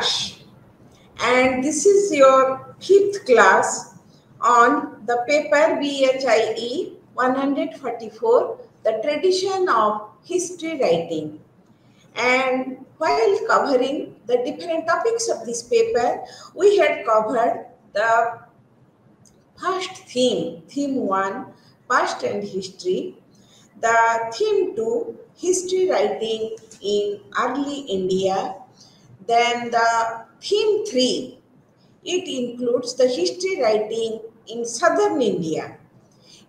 Prakash, and this is your fifth class on the paper BHIE 144, the tradition of history writing. And while covering the different topics of this paper, we had covered the first theme 1, past and history, the theme 2, history writing in early India, then the theme 3, it includes the history writing in southern India.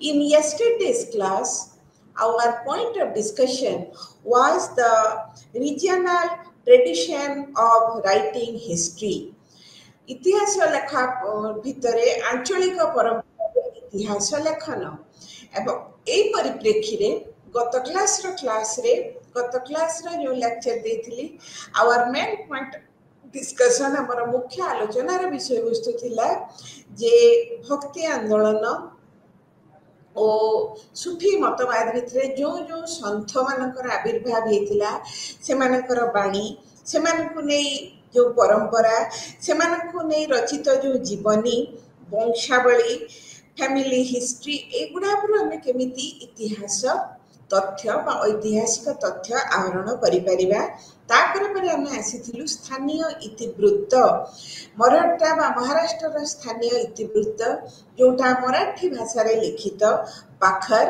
In yesterday's class, our point of discussion was the regional tradition of writing history. इतिहास लेखा भितरे आंचलिक परंपरा इतिहास लेखन एवं एई परिप्रेक्षी रे गत क्लास रे जो लेक्चर देथिली आवर मेन पॉइंट डिस्कशन हमर मुख्य आलोचनार विषय वस्तु थिला जे भक्ति आंदोलन ओ सुफी मतवाद भितरे जो जो संत मानकर आविर्भाव हेतिला से मानकर बाणी से मानकु नै जो परंपरा से मानकु नै रचित जो जीवनी वंशावली फैमिली हिस्ट्री एगुडा पर हम केमिति इतिहास तथ्य बा ऐतिहासिक तथ्य आहरण करि परिबा तापर पर हम आसीथिलु स्थानीय इतिवृत्त मराठा बा महाराष्ट्र स्थानीय इतिवृत्त जोटा मराठी भाषा रे लिखित पाखर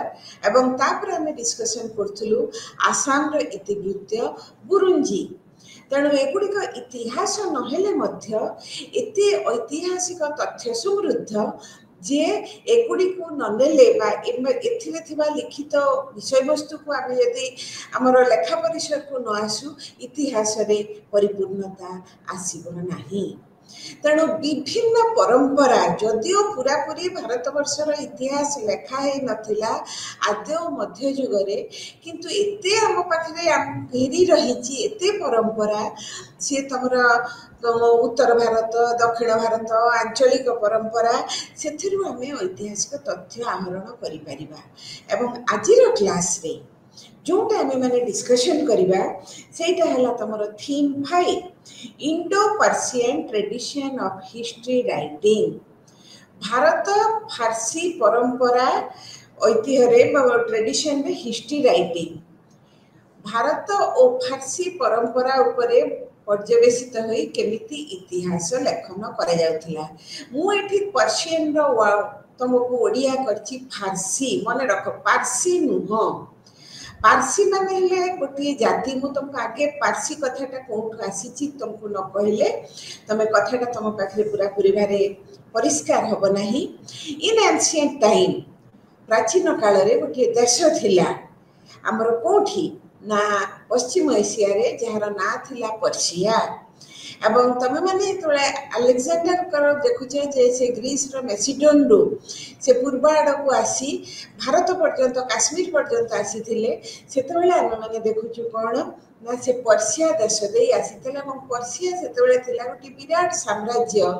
एवं तापर हम डिस्कशन करथुलु आसाम रो इतिवृत्त बुरुंजी तेणु एगुड़िक इतिहास नहेले मध्य एते ऐतिहासिक तथ्य समृद्ध जे एगुड़ी को ननेले बा एथिले थिबा लिखित विषय वस्तु को आमे यदि हमर लेखा परिसर को न आसु इतिहास रे परिपूर्णता आसीबो नाही तेणु विभिन्न परंपरा जदिओ पूरा पूरी भारतवर्षर इतिहास लेखा है नथिला आद्य मध्य युग रे किंतु एते हम पाखरे हम घेरी रहिची एते परंपरा से तमर उत्तर भारत दक्षिण भारत आंचलिक परंपरा सेथिरु हमें ऐतिहासिक तथ्य आहरण करि परिबा एवं आजिर क्लास रे जोटा हमें माने डिस्कशन करिबा सेटा हला तमर theme 5 Indo Persian tradition of history writing Bharat Farsi परंपरा ऐतिह्य ट्रेडिशन रे हिस्ट्री राइटिंग भारत और फारसी परंपरा उपरे पर्यवेसित होई केमिति इतिहास लेखन करा जाउथिला मु एठी पर्शियन रो तुमको ओडिया करछि फारसी माने रख पारसी नुह पारसी माने ले गोटे जाति मु तुमको आगे पारसी कथाटा कोठु आसीची तुमको न कहले तमे कथाटा तुम पाखरे पूरा पूरी भारे परिष्कार होब नाही इन एंशिएंट टाइम प्राचीन काल रे गोटे देश थिला हमर कोठी ना पश्चिम एशिया रे जहार ना थिला पर्शिया एवं तमे माने तोळे अलेक्जेंडर कर देखुचे जे से ग्रीस रो मेसिडोन रो से पूर्व आड़ को आसी भारत पर्यंत काश्मीर पर्यंत आसी थिले सेतबेले हम माने देखुछु कोन ना से पर्शिया देश दे आसी थिले एवं पर्शिया सेतबेले थिला गोटी विराट साम्राज्य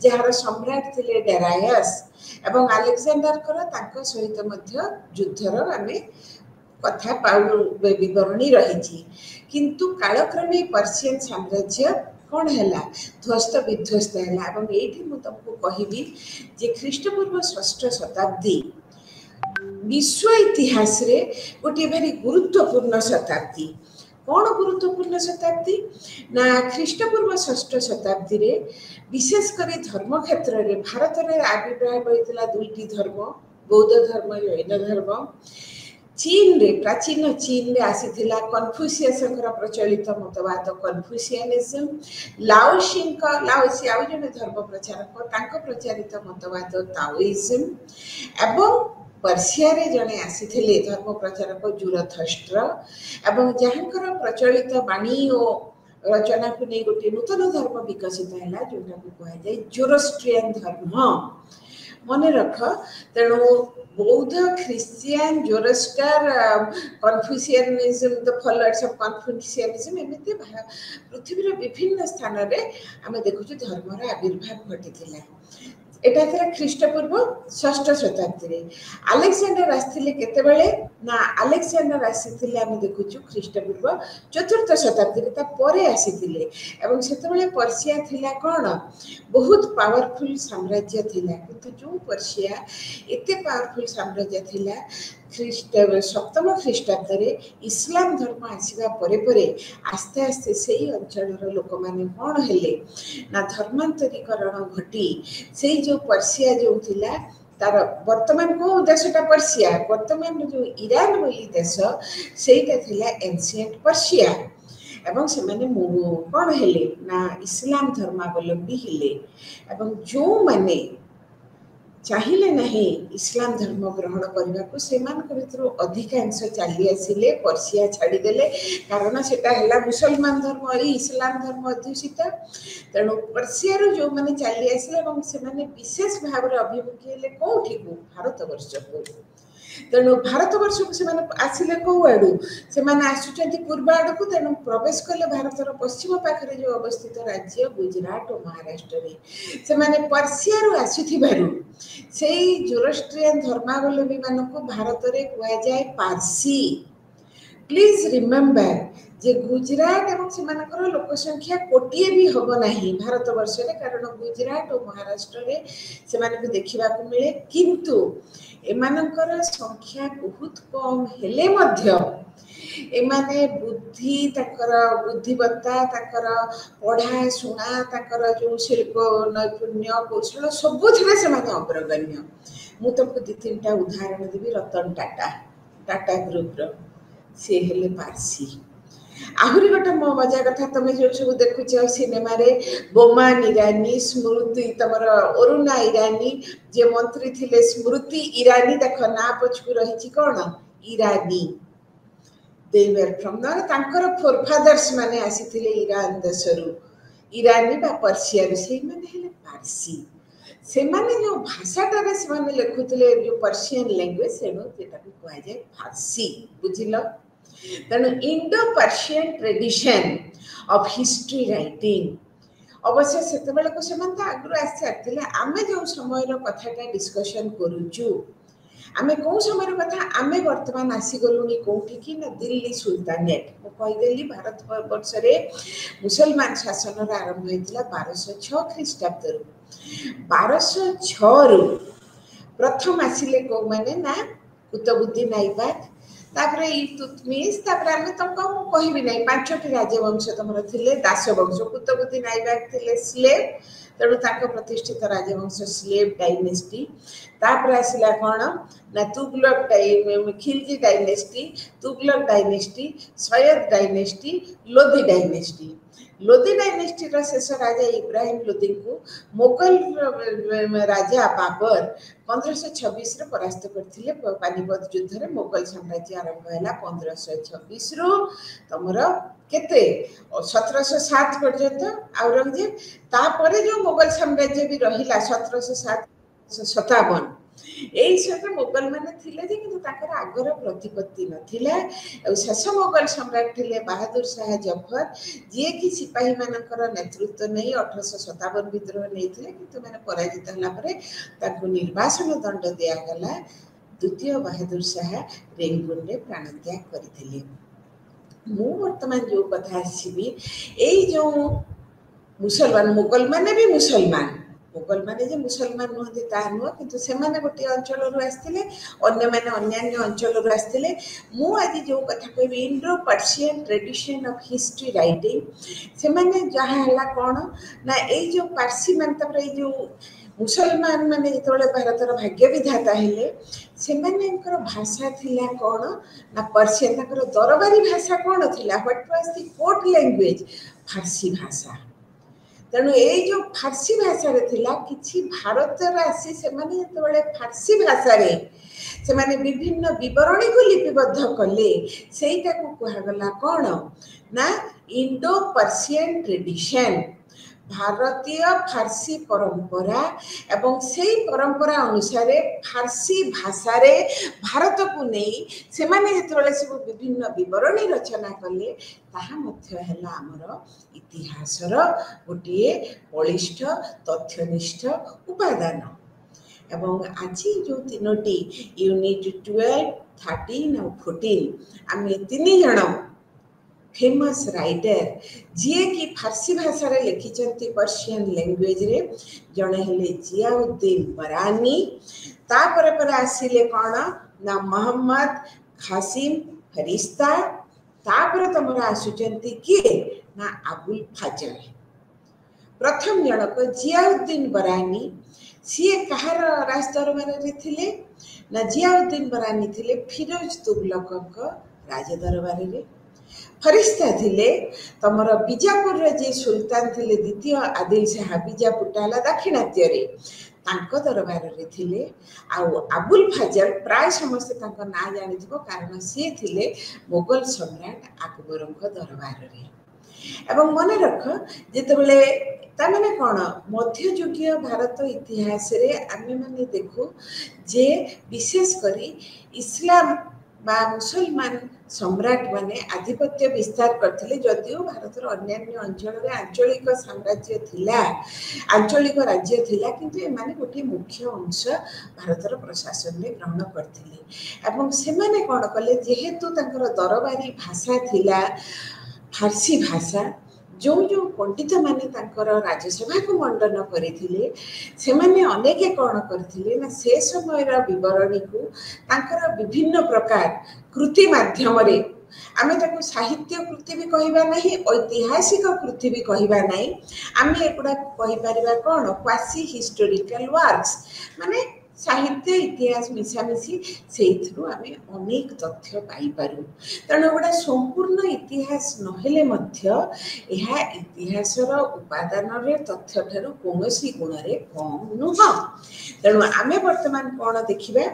जहार सम्राट थिले डेरायस एवं अलेक्जेंडर कर तांको सहित मध्य युद्धर आमे कथा पाउ विवरणी रही किंतु कालक्रमे पर्शियन साम्राज्य कौन है ध्वस्त विध्वस्त है एवं ये तुमको कहबी जे ख्रीष्टपूर्व 6ठ शताब्दी विश्व इतिहास रे गोटे भारी गुरुत्वपूर्ण शताब्दी कौन गुरुत्वपूर्ण शताब्दी ना ख्रीष्टपूर्व 6ठ शताब्दी रे विशेष करी धर्म क्षेत्र रे भारत रे आविर्भाव होइतला दुईटी धर्म बौद्ध धर्म जैन धर्म चीन रे प्राचीन चीन रे आसीथिला कन्फ्यूशियस प्रचलित मतवाद कन्फ्यूशियनिज्म लाओसी आउ जने धर्म प्रचारक तांको प्रचारित मतवाद ताओइज्म एवं पर्शिया रे जने आसीथिले धर्म प्रचारक जुरथष्ट्र एवं जहांकर प्रचलित बाणी ओ रचना को नै गोटे नूतन धर्म विकसित हैला जोटा को कहा जाय जोरोस्ट्रियन धर्म मन रख तेणु बौद्ध Christian Zoroaster Confucianism the followers of Confucianism एमिति पृथ्वी विभिन्न स्थान रे आमे देखुछु धर्मर आविर्भाव घटिथिला এটা ଥିଲା ଖ୍ରୀଷ୍ଟପୂର୍ବ 6ଠ ଶତାବ୍ଦୀରେ। ଆଲେକ୍ସାଣ୍ଡର ଆସିଥିଲେ କେତେବେଳେ ନା ଆଲେକ୍ସାଣ୍ଡର ଆସିଥିଲେ ଆମେ ଦେଖୁଛୁ ଖ୍ରୀଷ୍ଟପୂର୍ବ 4ଥ ଶତାବ୍ଦୀରେ, ତା ପରେ ଆସିଥିଲେ। ଏବଂ ସେତେବେଳେ ପର୍ସିଆ ଥିଲା କ'ଣ ବହୁତ ପାୱାରଫୁଲ ସାମ୍ରାଜ୍ୟ ଥିଲା। କିନ୍ତୁ ଯେଉଁ ପର୍ସିଆ ଏତେ ପାୱାରଫୁଲ ସାମ୍ରାଜ୍ୟ ଥିଲା, 7ମ ଖ୍ରୀଷ୍ଟାବ୍ଦରେ ଇସଲାମ ଧର୍ମ ଆସିବା ପରେ ପରେ ଆସ୍ତେ ଆସ୍ତେ ସେଇ ଅଞ୍ଚଳର ଲୋକମାନେ କ'ଣ ହେଲେ ନା ଧର୍ମାନ୍ତରୀକରଣ ଘଟି ସେଇ ଯେଉଁ ପର୍ସିଆ ଯେଉଁ ଥିଲା ତାର ବର୍ତ୍ତମାନ କେଉଁ ଦେଶଟା ପର୍ସିଆ, ବର୍ତ୍ତମାନ ଯେଉଁ ଇରାନ ବୋଲି ଦେଶ ସେଇଟା ଥିଲା ଏନସିଏଣ୍ଟ ପର୍ସିଆ। ଏବଂ ସେମାନେ କ'ଣ ହେଲେ ନା ଇସଲାମ ଧର୍ମାବଲମ୍ବୀ ହେଲେ। ଏବଂ ଯେଉଁମାନେ ଚାହିଁଲେ ନାହିଁ ଇସଲାମ ଧର୍ମ ଗ୍ରହଣ କରିବାକୁ, ସେମାନଙ୍କ ଭିତରୁ ଅଧିକାଂଶ ଚାଲି ଆସିଲେ, ପର୍ସିଆ ଛାଡ଼ିଦେଲେ, କାରଣ ସେଟା ହେଲା ମୁସଲମାନ ଧର୍ମ, ଏଇ ଇସଲାମ ଧର୍ମ ଅଧ୍ୟୁଷିତ। ତେଣୁ ପର୍ସିଆରୁ ଯେଉଁମାନେ ଚାଲି ଆସିଲେ ଏବଂ ସେମାନେ ବିଶେଷ ଭାବରେ ଅଭିମୁଖୀ ହେଲେ କେଉଁଠିକୁ, ଭାରତବର୍ଷକୁ। ତେଣୁ ଭାରତବର୍ଷକୁ ସେମାନେ ଆସିଲେ କେଉଁ ଆଡ଼ୁ, ସେମାନେ ଆସୁଛନ୍ତି ପୂର୍ବ ଆଡ଼କୁ। ତେଣୁ ପ୍ରବେଶ କଲେ ଭାରତର ପଶ୍ଚିମ ପାଖରେ ଯେଉଁ ଅବସ୍ଥିତ ରାଜ୍ୟ ଗୁଜରାଟ ଓ ମହାରାଷ୍ଟ୍ରରେ। ସେମାନେ ପର୍ସିଆରୁ ଆସିଥିବାରୁ ସେଇ ଜୋରୋଷ୍ଟ୍ରିଆନ ଧର୍ମାବଲମ୍ବୀ ମାନଙ୍କୁ ଭାରତରେ କୁହାଯାଏ ପାର୍ସି। ପ୍ଲିଜ୍ ରିମେମ୍ବର ଯେ ଗୁଜରାଟ ଏବଂ ସେମାନଙ୍କର ଲୋକ ସଂଖ୍ୟା କୋଟିଏ ବି ହେବ ନାହିଁ ଭାରତବର୍ଷରେ, କାରଣ ଗୁଜରାଟ ଓ ମହାରାଷ୍ଟ୍ରରେ ସେମାନଙ୍କୁ ଦେଖିବାକୁ ମିଳେ। କିନ୍ତୁ ଏମାନଙ୍କର ସଂଖ୍ୟା ବହୁତ କମ୍ ହେଲେ ମଧ୍ୟ ଏମାନେ ବୁଦ୍ଧି, ତାଙ୍କର ବୁଦ୍ଧିମତ୍ତା, ତାଙ୍କର ପଢ଼ା ଶୁଣା, ତାଙ୍କର ଯେଉଁ ଶିଳ୍ପ ନୈପୁଣ୍ୟ କୌଶଳ ସବୁଥିରେ ସେମାନେ ଅଗ୍ରଗଣ୍ୟ। ମୁଁ ତମକୁ 2-3ଟା ଉଦାହରଣ ଦେବି। ରତନ ଟାଟା, ଟାଟା ଗ୍ରୁପର, ସିଏ ହେଲେ ପାର୍ସି। ଆହୁରି ଗୋଟେ ମଜା କଥା, ତମେ ଯେଉଁ ସବୁ ଦେଖୁଛ ସିନେମାରେ, ବୋମାନ ଇରାନୀ, ସ୍ମୃତି, ତମର ଅରୁଣା ଇରାନୀ, ଯିଏ ମନ୍ତ୍ରୀ ଥିଲେ ସ୍ମୃତି ଇରାନୀ, ଦେଖ ନାଁ ପଛକୁ ରହିଛି କ'ଣ ଇରାନୀ। ତାଙ୍କର ଫୋରଫାଦର୍ସ ମାନେ ଆସିଥିଲେ ଇରାନ ଦେଶରୁ, ଇରାନୀ ବା ପର୍ସିଆରୁ, ସେଇମାନେ ହେଲେ ପାର୍ସି। ସେମାନେ ଯେଉଁ ଭାଷାଟାରେ ସେମାନେ ଲେଖୁଥିଲେ ଯେଉଁ ପର୍ସିଆନ ଲାଙ୍ଗୁଏଜ, ତେଣୁ ସେଟାକୁ କୁହାଯାଏ ଫାର୍ସି। ବୁଝିଲ? ତେଣୁ Indo Persian tradition of history writing, ଅବଶ୍ୟ ସେତେବେଳକୁ ସେମାନେ ତ ଆଗରୁ ଆସି ସାରିଥିଲେ। ଆମେ ଯେଉଁ ସମୟର କଥାଟା ଡିସ୍କସନ କରୁଛୁ, ଆମେ କେଉଁ ସମୟର କଥା, ଆମେ ବର୍ତ୍ତମାନ ଆସିଗଲୁଣି କେଉଁଠିକି ନା ଦିଲ୍ଲୀ ସୁଲତାନେଟ। ମୁଁ କହିଦେଲି ଭାରତ ବର୍ଷରେ ମୁସଲମାନ ଶାସନର ଆରମ୍ଭ ହେଇଥିଲା 1206 ଖ୍ରୀଷ୍ଟାବ୍ଦରୁ। 1206ରୁ ପ୍ରଥମ ଆସିଲେ କେଉଁମାନେ ନା କୁତବୁଦ୍ଦିନ ଆଇବାକ, ତାପରେ ଇଲତୁତମିଶ, ତାପରେ ଆମେ ତମକୁ ମୁଁ କହିବି ନାହିଁ 5ଟି ରାଜବଂଶ ତମର ଥିଲେ ଦାସ ବଂଶ। କୁତବୁଦ୍ଦିନ ଆଇବାକ ଥିଲେ ସ୍ଲେଭ, ତେଣୁ ତାଙ୍କ ପ୍ରତିଷ୍ଠିତ ରାଜବଂଶ ସ୍ଲେଭ ଡାଇନେଷ୍ଟି। ତାପରେ ଆସିଲା କ'ଣ ନା Tughlaq Khilji dynasty, Tughlaq dynasty, Sayyid dynasty, Lodi dynasty. Lodi ଡାଇନେଷ୍ଟିର ଶେଷ ରାଜା ଇବ୍ରାହିମ ଲୋଧିଙ୍କୁ ମୋଗଲ ରାଜା ବାବର 1526ରେ ପରାସ୍ତ କରିଥିଲେ ପାନିପତ ଯୁଦ୍ଧରେ। ମୋଗଲ ସାମ୍ରାଜ୍ୟ ଆରମ୍ଭ ହେଲା 1526ରୁ ତମର କେତେ 1707 ପର୍ଯ୍ୟନ୍ତ ଔରଙ୍ଗଜେବ। ତାପରେ ଯେଉଁ ମୋଗଲ ସାମ୍ରାଜ୍ୟ ବି ରହିଲା 1707-57, ଏଇ ସହିତ ମୋଗଲ ମାନେ ଥିଲେ ଯେ, କିନ୍ତୁ ତାଙ୍କର ଆଗର ପ୍ରତିପତ୍ତି ନଥିଲା। ଆଉ ଶେଷ ମୋଗଲ ସମ୍ରାଟ ଥିଲେ ବାହାଦୁର ଶାହ ଜଫର, ଯିଏକି ସିପାହୀ ମାନଙ୍କର ନେତୃତ୍ୱ ନେଇ 1857 ବିଦ୍ରୋହ ନେଇଥିଲେ, କିନ୍ତୁ ମାନେ ପରାଜିତ ହେଲା ପରେ ତାଙ୍କୁ ନିର୍ବାସନ ଦଣ୍ଡ ଦିଆଗଲା। ଦ୍ୱିତୀୟ ବାହାଦୁର ଶାହ ରେଙ୍ଗୁନରେ ପ୍ରାଣତ୍ୟାଗ କରିଥିଲେ। ମୁଁ ବର୍ତ୍ତମାନ ଯେଉଁ କଥା ଆସିବି, ଏଇ ଯେଉଁ ମୁସଲମାନ, ମୋଗଲ ମାନେ ବି ମୁସଲମାନ, ମୋଗଲ ମାନେ ଯେ ମୁସଲମାନ ନୁହନ୍ତି ତାହା ନୁହଁ, କିନ୍ତୁ ସେମାନେ ଗୋଟିଏ ଅଞ୍ଚଳରୁ ଆସିଥିଲେ, ଅନ୍ୟମାନେ ଅନ୍ୟାନ୍ୟ ଅଞ୍ଚଳରୁ ଆସିଥିଲେ। ମୁଁ ଆଜି ଯେଉଁ କଥା କହିବି, Indo Persian tradition of history writing, ସେମାନେ ଯାହା ହେଲା କ'ଣ ନା ଏଇ ଯେଉଁ ପାର୍ସି ମାନେ, ତାପରେ ଏଇ ଯେଉଁ ମୁସଲମାନ ମାନେ ଯେତେବେଳେ ଭାରତର ଭାଗ୍ୟ ବିଧାତା ହେଲେ, ସେମାନଙ୍କର ଭାଷା ଥିଲା କ'ଣ ନା ପର୍ସିଆନ। ତାଙ୍କର ଦରବାରୀ ଭାଷା କ'ଣ ଥିଲା, what was the court language, Farsi ଭାଷା। ତେଣୁ ଏଇ ଯେଉଁ ଫାର୍ସି ଭାଷାରେ ଥିଲା, କିଛି ଭାରତରେ ଆସି ସେମାନେ ଯେତେବେଳେ ଫାର୍ସି ଭାଷାରେ ସେମାନେ ବିଭିନ୍ନ ବିବରଣୀକୁ ଲିପିବଦ୍ଧ କଲେ, ସେଇଟାକୁ କୁହାଗଲା କ'ଣ ନା ଇଣ୍ଡୋ ପର୍ସିଆନ ଟ୍ରେଡିସନ। भारतीय फारसी परंपरा एवं से परंपरा अनुसार फारसी भाषा रे भारत को नहीं से माने जेतबेले सब विभिन्न विवरणी रचना कले ताहा मध्य हैला हमर इतिहासर गोटे बलिष्ठ तथ्यनिष्ठ उपादान एवं आज जो तीनोटी यूनिट 12 13 और 14 आम तीन जन फेमस राइटर जी की फारसी भाषा रे लिखिचंती पर्शियन लैंग्वेज रे जणे हेले जियाउद्दीन बरानी तापर पर आसिले कोन ना मोहम्मद कासिम फरिश्ता तापर तमरा आसुचंती किए ना अबुल फजल प्रथम जनक जियाउद्दीन बरानी सी कहार राज दरबार रे थिले ना जियाउद्दीन बरानी थिले फिरोज तुगलक राज दरबार रे फरिश्ता थिले तमर बीजापुर रे जे सुल्तान थिले द्वितीय आदिल शाह बीजापुर टाला दक्षिणात्य रे तांको दरबार रे थिले आउ अबुल फजल प्राय समस्त तांको ना जानि दिबो कारण से थिले मुगल सम्राट अकबरଙ୍କ दरबार रे एवं मन रख जेतेबेले तामाने कोन मध्ययुगीय भारत इतिहास रे आमे माने देखु जे विशेष करी इस्लाम बा मुसलमान सम्राट माने आधिपत्य विस्तार करथिले जदियो भारतर अन्यान्य अंचल रे आंचलिक साम्राज्य थिला आंचलिक राज्य थिला किंतु ए माने गोटे मुख्य अंश भारतर प्रशासन रे ग्रहण करथिले एवं से माने कोन कले जेहेतु तांकर दरबारी भाषा थिला फारसी भाषा जो जो पंडित माने तांकर राज्यसभा को मंडन करथिले से माने अनेक कोन करथिले ना से समय रा विवरणी को तांकर विभिन्न प्रकार कृति माध्यम रे आमे ताको साहित्य कृति भी कहिबा नहीं ऐतिहासिक कृति भी कहिबा नहीं आमे एकुडा कहि परिबा कोन क्वासी हिस्टोरिकल वर्क्स माने साहित्य इतिहास मिशामिशी से आमे अनेक तथ्य पाई पारू तेणु गोटे संपूर्ण इतिहास नहेले मध्य यह इतिहासर उपादान रे तथ्य ठारू कोनोसी गुण रे कम नुह तेणु आमे वर्तमान कोन देखिबा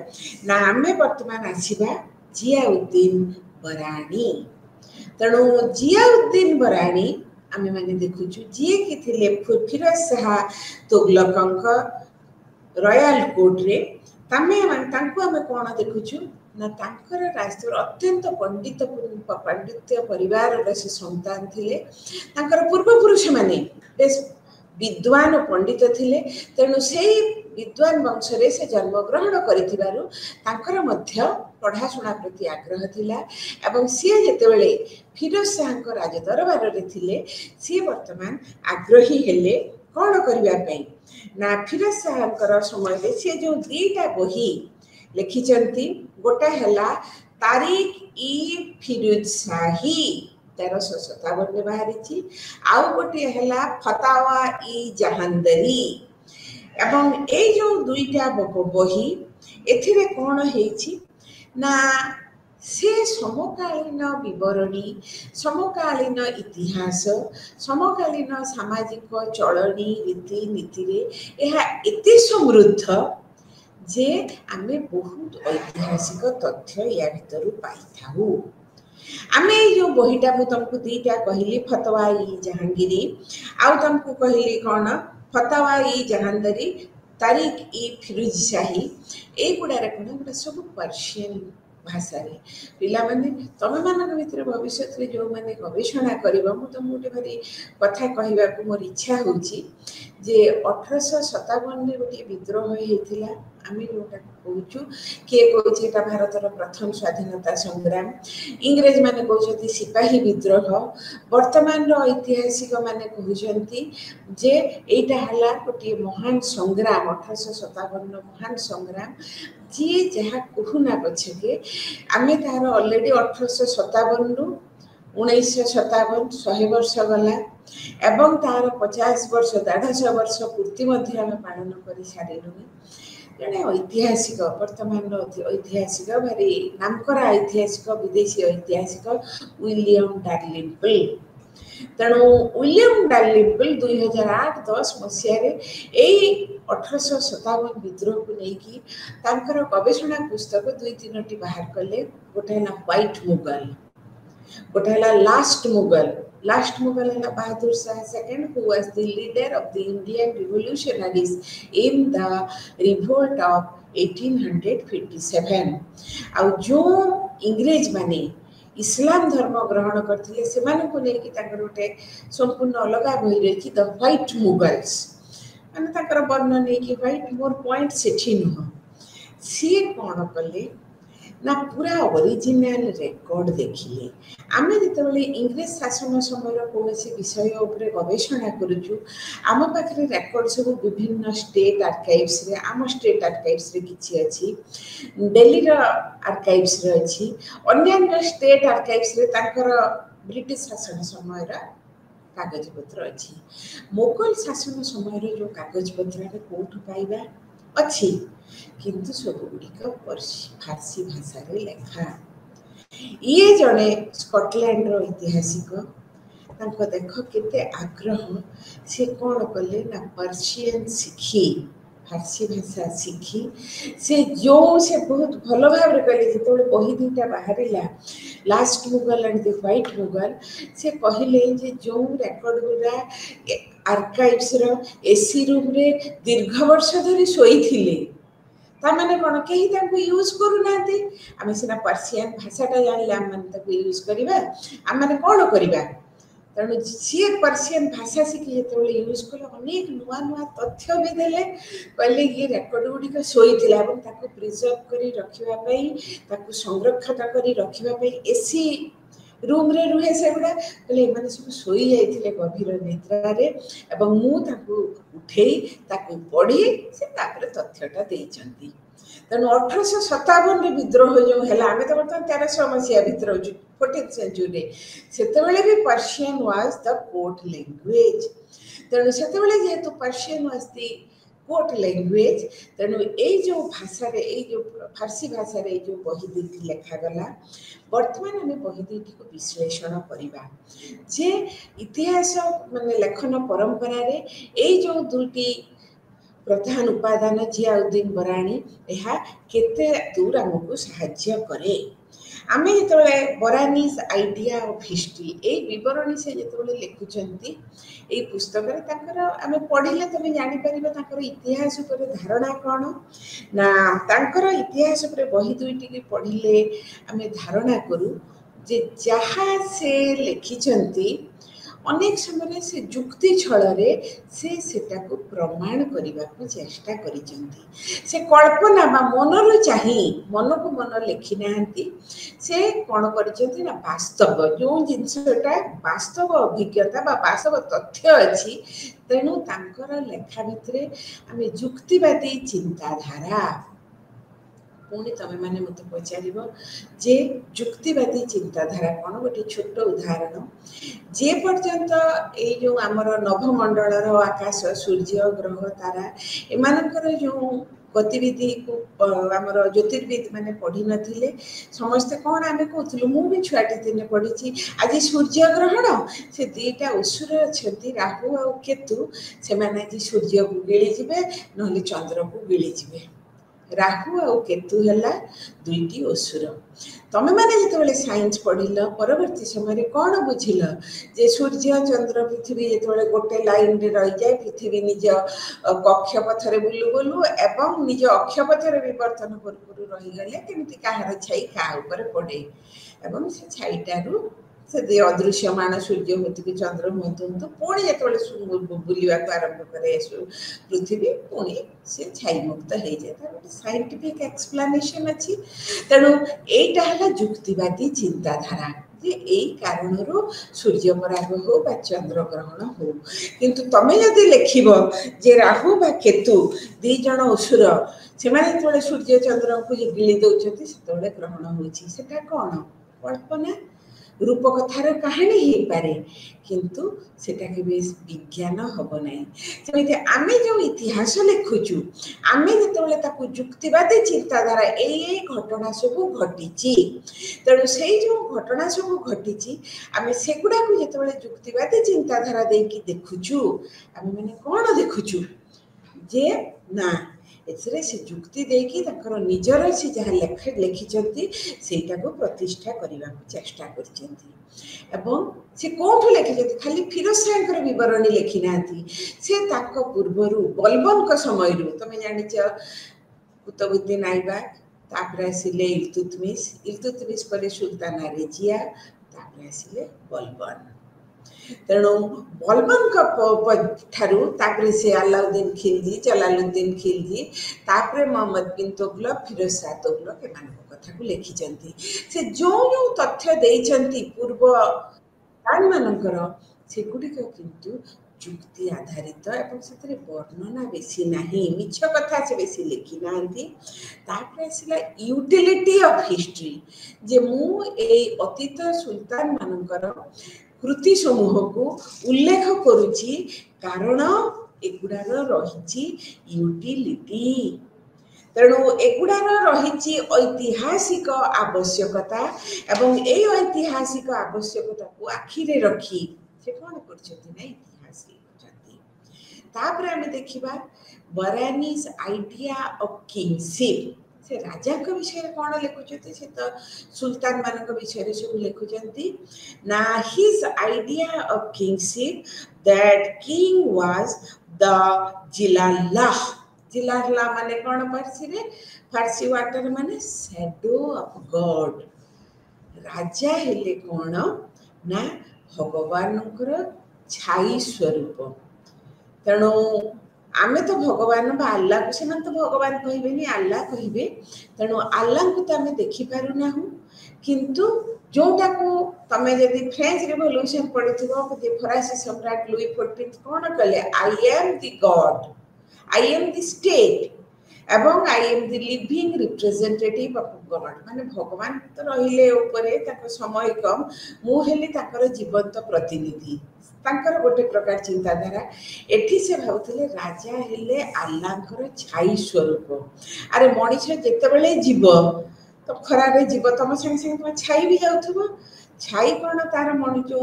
ना आमे वर्तमान आसीबा जियाउद्दीन बरानी तेणु जियाउद्दीन बरानी आमे माने देखुछु जी कि थिले फिरोज शाह तुगलकंक रॉयल कोर्ट रे तमे तांको हमें कोन देखुछु ना तांकर राष्ट्र अत्यंत पांडित्य परिवार रे से संतान थिले तांकर पूर्व पुरुष माने बेस विद्वान पंडित थिले तेणु से विद्वान वंश रे से जन्म ग्रहण करिथिबारु तांकर मध्य पढ़ाशुना प्रति आग्रह थिला एवं सी जेतेबेले फिरोज शाहଙ୍କ राज दरबार रे थिले सी वर्तमान आग्रही हेले कोन करिबा पई ना फिरोज शाहଙ୍କର समय रे से जो दीटा बही लिखिचंती गोटा हला तारिक ई फिरोज शाही 1357 बाहरी आउ गोटे हला फतावा ई जहांदरी एवं ए जो दुईटा बही एथिरे कोन हेछि ना से समकालीन विवरणी समकालीन इतिहास समकालीन सामाजिक चलनी रीति नीति रे यह एते समृद्ध जे आमे बहुत ऐतिहासिक तथ्य या भीतर पाई थाउ आमे जो बहिटा मु तुमको दीटा कहली फतवा ई जहांगीरी आउ तुमको कहली कोन फतवा ई जहांदरी तारिक ई फिरोज शाही ए गुडा रे कोन गुडा सब पर्शियन भाषा रे पिला माने तमे मानक भितर भविष्य रे जो माने गवेषणा करबा मु तुम गोटे भारी कथा कहबा को मोर इच्छा होची जे 1857 रे गोटे विद्रोह हेतिला आमे जोटा कहूछु के कहूछि एटा भारतर प्रथम स्वाधीनता संग्राम इंग्रेज माने कहउछथि सिपाही विद्रोह वर्तमान रो ऐतिहासिक माने कहउछथि जे एटा हला गोटे महान संग्राम 1857 महान संग्राम जी जहा कहूना पछके आमे तार ऑलरेडी 1857 रु 1957 100 वर्ष गला एवं तार 50 वर्ष 150 वर्ष पूर्ति मध्य आमे पालन करि सारिलुनी जने ऐतिहासिक वर्तमान ऐतिहासिक भारी नामकरा ऐतिहासिक विदेशी ऐतिहासिक विलियम डार्लिंपल तेणु विलियम डार्लिंपल 2008-10 मसीह यही 1857 विद्रोह को लेकिन तांकर गवेषणा पुस्तक 2-3टी बाहर कले गोटे हला व्हाइट मुगल गोटे हला last Mughal Last Mughal is Bahadur Shah II, who was the leader of the Indian revolutionaries in the revolt of 1857. ଆଉ ଯେଉଁ ଇଂରେଜ ମାନେ ଇସଲାମ ଧର୍ମ ଗ୍ରହଣ କରିଥିଲେ ସେମାନଙ୍କୁ ନେଇକି ତାଙ୍କର ଗୋଟେ ସମ୍ପୂର୍ଣ୍ଣ ଅଲଗା ବହି ରହିଛି ଦ ହ୍ୱାଇଟ୍ ମୁଗଲ୍ସ, ମାନେ ତାଙ୍କର ବର୍ଣ୍ଣ ନେଇକି ହ୍ୱାଇଟ୍। ମୋର ପଏଣ୍ଟ ସେଠି ନୁହଁ, ସିଏ କ'ଣ କଲେ ନା ପୁରା ଅରିଜିନାଲ ରେକର୍ଡ ଦେଖିଲେ। ଆମେ ଯେତେବେଳେ ଇଂରେଜ ଶାସନ ସମୟର କୌଣସି ବିଷୟ ଉପରେ ଗବେଷଣା କରୁଛୁ, ଆମ ପାଖରେ ରେକର୍ଡ ସବୁ ବିଭିନ୍ନ ଷ୍ଟେଟ୍ ଆର୍କାଇଭ୍ସରେ, ଆମ ଷ୍ଟେଟ୍ ଆର୍କାଇଭ୍ସରେ କିଛି ଅଛି, ଦିଲ୍ଲୀର ଆର୍କାଇଭ୍ସରେ ଅଛି, ଅନ୍ୟାନ୍ୟ ଷ୍ଟେଟ୍ ଆର୍କାଇଭ୍ସରେ ତାଙ୍କର ବ୍ରିଟିଶ ଶାସନ ସମୟର କାଗଜପତ୍ର ଅଛି। ମୋଗଲ ଶାସନ ସମୟର ଯେଉଁ କାଗଜପତ୍ରରେ କେଉଁଠୁ ପାଇବା ଅଛି, କିନ୍ତୁ ସବୁଗୁଡ଼ିକ ଫାର୍ସି ଭାଷାରେ ଲେଖା। ଇଏ ଜଣେ ସ୍କଟଲ୍ୟାଣ୍ଡର ଐତିହାସିକ, ତାଙ୍କ ଦେଖ କେତେ ଆଗ୍ରହ, ସେ କ'ଣ କଲେ ନା ପର୍ସିଆନ୍ ଶିଖି, ଫାର୍ସି ଭାଷା ଶିଖି, ସେ ବହୁତ ଭଲ ଭାବରେ କହିଲେ। ଯେତେବେଳେ ବହି ଦୁଇଟା ବାହାରିଲା, last Mughal and the white Mughal, ସେ କହିଲେ ଯେ ଯେଉଁ ରେକର୍ଡ ଗୁଡ଼ା ଆର୍କାଇଭ୍ସର ଏସି ରୁମ୍ରେ ଦୀର୍ଘ ବର୍ଷ ଧରି ଶୋଇଥିଲେ, ତାମାନେ କ'ଣ କେହି ତାଙ୍କୁ ୟୁଜ୍ କରୁନାହାନ୍ତି। ଆମେ ସିନା ପର୍ସିଆନ୍ ଭାଷାଟା ଜାଣିଲେ ଆମେମାନେ ତାକୁ ୟୁଜ୍ କରିବା, ଆମେମାନେ କ'ଣ କରିବା? ତେଣୁ ସିଏ ପର୍ସିଆନ୍ ଭାଷା ଶିଖି ଯେତେବେଳେ ୟୁଜ୍ କଲେ, ଅନେକ ନୂଆ ନୂଆ ତଥ୍ୟ ବି ଦେଲେ। କହିଲେ ଇଏ ରେକର୍ଡ ଗୁଡ଼ିକ ଶୋଇଥିଲା ଏବଂ ତାକୁ ପ୍ରିଜର୍ଭ କରି ରଖିବା ପାଇଁ, ତାକୁ ସଂରକ୍ଷଣ କରି ରଖିବା ପାଇଁ ଏସି ରୁମ୍ରେ ରୁହେ ସେଗୁଡ଼ା। କହିଲେ ଏମାନେ ସବୁ ଶୋଇ ଯାଇଥିଲେ ଗଭୀର ନିଦ୍ରାରେ ଏବଂ ମୁଁ ତାକୁ ଉଠେଇ ତାକୁ ପଢ଼ି ସେ ତାପରେ ତଥ୍ୟଟା ଦେଇଛନ୍ତି। ତେଣୁ 1857ରେ ବିଦ୍ରୋହ ଯେଉଁ ହେଲା, ଆମେ ତ ବର୍ତ୍ତମାନ 1300 ମସିହା ବିଦ୍ରୋହ 14th ସେଞ୍ଚୁରୀରେ, ସେତେବେଳେ ବି Persian was the court language. ତେଣୁ ସେତେବେଳେ ଯେହେତୁ Persian was the court language, ତେଣୁ ଏଇ ଯେଉଁ ଭାଷାରେ, ଏଇ ଯେଉଁ ଫାର୍ସି ଭାଷାରେ ଏଇ ଯେଉଁ ବହି ଦୁଇଟି ଲେଖାଗଲା, ବର୍ତ୍ତମାନ ଆମେ ବହି ଦୁଇଟିକୁ ବିଶ୍ଳେଷଣ କରିବା ଯେ ଇତିହାସ ମାନେ ଲେଖନ ପରମ୍ପରାରେ ଏଇ ଯେଉଁ ଦୁଇଟି ପ୍ରଧାନ ଉପାଦାନ ଜିଆଉଦ୍ଦିନ ବରାଣୀ, ଏହା କେତେ ଦୂର ଆମକୁ ସାହାଯ୍ୟ କରେ। ଆମେ ଯେତେବେଳେ ବରାନୀଜ ଆଇଡିଆ ଅଫ୍ ହିଷ୍ଟ୍ରି, ଏଇ ବିବରଣୀ ସେ ଯେତେବେଳେ ଲେଖୁଛନ୍ତି ଏଇ ପୁସ୍ତକରେ, ତାଙ୍କର ଆମେ ପଢ଼ିଲେ ତମେ ଜାଣିପାରିବ ତାଙ୍କର ଇତିହାସ ଉପରେ ଧାରଣା କ'ଣ। ନା ତାଙ୍କର ଇତିହାସ ଉପରେ ବହି ଦୁଇଟିକି ପଢ଼ିଲେ ଆମେ ଧାରଣା କରୁ ଯେ ଯାହା ସେ ଲେଖିଛନ୍ତି ଅନେକ ସମୟରେ ସେ ଯୁକ୍ତି ଛଳରେ ସେ ସେଟାକୁ ପ୍ରମାଣ କରିବାକୁ ଚେଷ୍ଟା କରିଛନ୍ତି। ସେ କଳ୍ପନା ବା ମନରୁ ଚାହିଁ ମନକୁ ମନ ଲେଖି ନାହାନ୍ତି। ସେ କ'ଣ କରିଛନ୍ତି ନା ବାସ୍ତବ ଯେଉଁ ଜିନିଷଟା ବାସ୍ତବ ଅଭିଜ୍ଞତା ବା ବାସ୍ତବ ତଥ୍ୟ ଅଛି, ତେଣୁ ତାଙ୍କର ଲେଖା ଭିତରେ ଆମେ ଯୁକ୍ତିବାଦୀ ଚିନ୍ତାଧାରା। ପୁଣି ତମେମାନେ ମୋତେ ପଚାରିବ ଯେ ଯୁକ୍ତିବାଦୀ ଚିନ୍ତାଧାରା କ'ଣ? ଗୋଟେ ଛୋଟ ଉଦାହରଣ, ଯେ ପର୍ଯ୍ୟନ୍ତ ଏଇ ଯେଉଁ ଆମର ନଭମଣ୍ଡଳର ଆକାଶ, ସୂର୍ଯ୍ୟ, ଗ୍ରହ, ତାରା ଏମାନଙ୍କର ଯେଉଁ ଗତିବିଧିକୁ ଆମର ଜ୍ୟୋତିର୍ବିଦ ମାନେ ପଢ଼ିନଥିଲେ, ସମସ୍ତେ କ'ଣ ଆମେ କହୁଥିଲୁ, ମୁଁ ବି ଛୁଆଟି ଦିନେ ପଢ଼ିଛି, ଆଜି ସୂର୍ଯ୍ୟ ଗ୍ରହଣ, ସେ ଦୁଇଟା ଅସୁର ଅଛନ୍ତି ରାହୁ ଆଉ କେତୁ, ସେମାନେ ଆଜି ସୂର୍ଯ୍ୟକୁ ଗିଳିଯିବେ ନହେଲେ ଚନ୍ଦ୍ରକୁ ଗିଳିଯିବେ। ରାହୁ ଆଉ କେତୁ ହେଲା ଦୁଇଟି ଅସୁର। ତମେମାନେ ଯେତେବେଳେ ସାଇନ୍ସ ପଢ଼ିଲ, ପରବର୍ତ୍ତୀ ସମୟରେ କ'ଣ ବୁଝିଲ ଯେ ସୂର୍ଯ୍ୟ, ଚନ୍ଦ୍ର, ପୃଥିବୀ ଯେତେବେଳେ ଗୋଟେ ଲାଇନରେ ରହିଯାଏ, ପୃଥିବୀ ନିଜ କକ୍ଷପଥରେ ବୁଲୁ ବୁଲୁ ଏବଂ ନିଜ ଅକ୍ଷପଥରେ ବିବର୍ତ୍ତନ ପୂର୍ବରୁ ରହିଗଲେ କେମିତି କାହାର ଛାଇ କାହା ଉପରେ ପଡ଼େ ଏବଂ ସେ ଛାଇଟାରୁ ସେ ଅଦୃଶ୍ୟମାନ ସୂର୍ଯ୍ୟ ହୁଅନ୍ତୁ କି ଚନ୍ଦ୍ର ହୁଅନ୍ତୁ, ପୁଣି ଯେତେବେଳେ ବୁଲିବାକୁ ଆରମ୍ଭ କରେ ପୃଥିବୀ, ପୁଣି ସେ ଛାଇମୁକ୍ତ ହେଇଯାଏ। ତାର ଗୋଟେ ସାଇଣ୍ଟିଫିକ୍ ଏକ୍ସପ୍ଲାନେସନ୍ ଅଛି। ତେଣୁ ଏଇଟା ହେଲା ଯୁକ୍ତିବାଦୀ ଚିନ୍ତାଧାରା ଯେ ଏଇ କାରଣରୁ ସୂର୍ଯ୍ୟପରାଗ ହଉ ବା ଚନ୍ଦ୍ରଗ୍ରହଣ ହଉ। କିନ୍ତୁ ତମେ ଯଦି ଲେଖିବ ଯେ ରାହୁ ବା କେତୁ ଦୁଇ ଜଣ ଅସୁର, ସେମାନେ ଯେତେବେଳେ ସୂର୍ଯ୍ୟ ଚନ୍ଦ୍ରଙ୍କୁ ଗିଳି ଦେଉଛନ୍ତି ସେତେବେଳେ ଗ୍ରହଣ ହେଉଛି, ସେଟା କ'ଣ କଳ୍ପନା ରୂପକଥାର କାହାଣୀ ହେଇପାରେ, କିନ୍ତୁ ସେଟା କେବେ ବିଜ୍ଞାନ ହବ ନାହିଁ। ସେମିତି ଆମେ ଯେଉଁ ଇତିହାସ ଲେଖୁଛୁ, ଆମେ ଯେତେବେଳେ ତାକୁ ଯୁକ୍ତିବାଦୀ ଚିନ୍ତାଧାରା ଏଇ ଘଟଣା ସବୁ ଘଟିଛି, ତେଣୁ ସେଇ ଯେଉଁ ଘଟଣା ସବୁ ଘଟିଛି ଆମେ ସେଗୁଡ଼ାକୁ ଯେତେବେଳେ ଯୁକ୍ତିବାଦୀ ଚିନ୍ତାଧାରା ଦେଇକି ଦେଖୁଛୁ, ଆମେମାନେ କ'ଣ ଦେଖୁଛୁ ଯେ ନା एथरे से जुक्ति देकी ताकर निजर से जहाँ लिखिछंती सेटाको प्रतिष्ठा करने को चेष्टा करछंती एवं से कोठु लिखिछंती खाली फिरोज शाहकर विवरणी लिखि नांती से ताको पूर्वरु बलबन को समय रु तमे जानिछ कुतुबुद्दीन ऐबक तापरे आसिले इल्तुतमिश पर सुल्ताना रेजिया तापरे आसिले बलबन तेणु बलबन ठारू तापरे से अलाउद्दीन खिलजी जलालुद्दीन खिलजी तापरे मोहम्मद बिन तुगलक फिरोज शाह तुगलक एमानक कथा को लिखिछंती से जो जो तथ्य देइछंती पूर्व दान मानकर सेगुडिक किंतु जुक्ति आधारित एवं से वर्णना बेसी नाही मिछ कथा से बेसी लिखि नांती तापरे आसिला यूटिलिटी ऑफ हिस्ट्री जे मु ए अतीत सुल्तान मानकर कृति समूह को उल्लेख करुची कारण एगुडार रही यूटिलिटी तेणु एगुडार रही ऐतिहासिक आवश्यकता एवं ए ऐतिहासिक आवश्यकता को आखिरे रखी से कौन कर तापर आमे देखिबा बरानीज आइडिया ऑफ किंगशिप से राजा को विषय कौन लिखुचंती से तो सुल्तान मान विषय सब लिखुचंती ना his idea of kingship that king was the जिलाल्लाह माने कौन फारसी वाटर माने शैडो ऑफ गॉड राजा हेले कौन ना भगवान छाई स्वरूप तेणु आमे तो भगवान बा अल्लाह को से तो भगवान कहबेनी अल्लाह कहबे तेणु अल्लाह को तो आमे देखि पारु ना किंतु जोटा को तमे यदि फ्रेंच रिवॉल्यूशन पढ़िथिबो जे फरासी सम्राट लुई 14 कोन कहले I am the God I am the state एवं I am the living representative of God माने भगवान तो रहिले ऊपर ताको समय कम मु हेली ताकर जीवंत प्रतिनिधि तांकर गोटे प्रकार चिंताधारा एठी से भावुले राजा हेले अल्लाहर छाई स्वरूप अरे मनीष जिते बेले जीव तो खरारे जीव तुम संगे संगे तुम छाई भी जाऊथबो छाई कौन तार मणि जो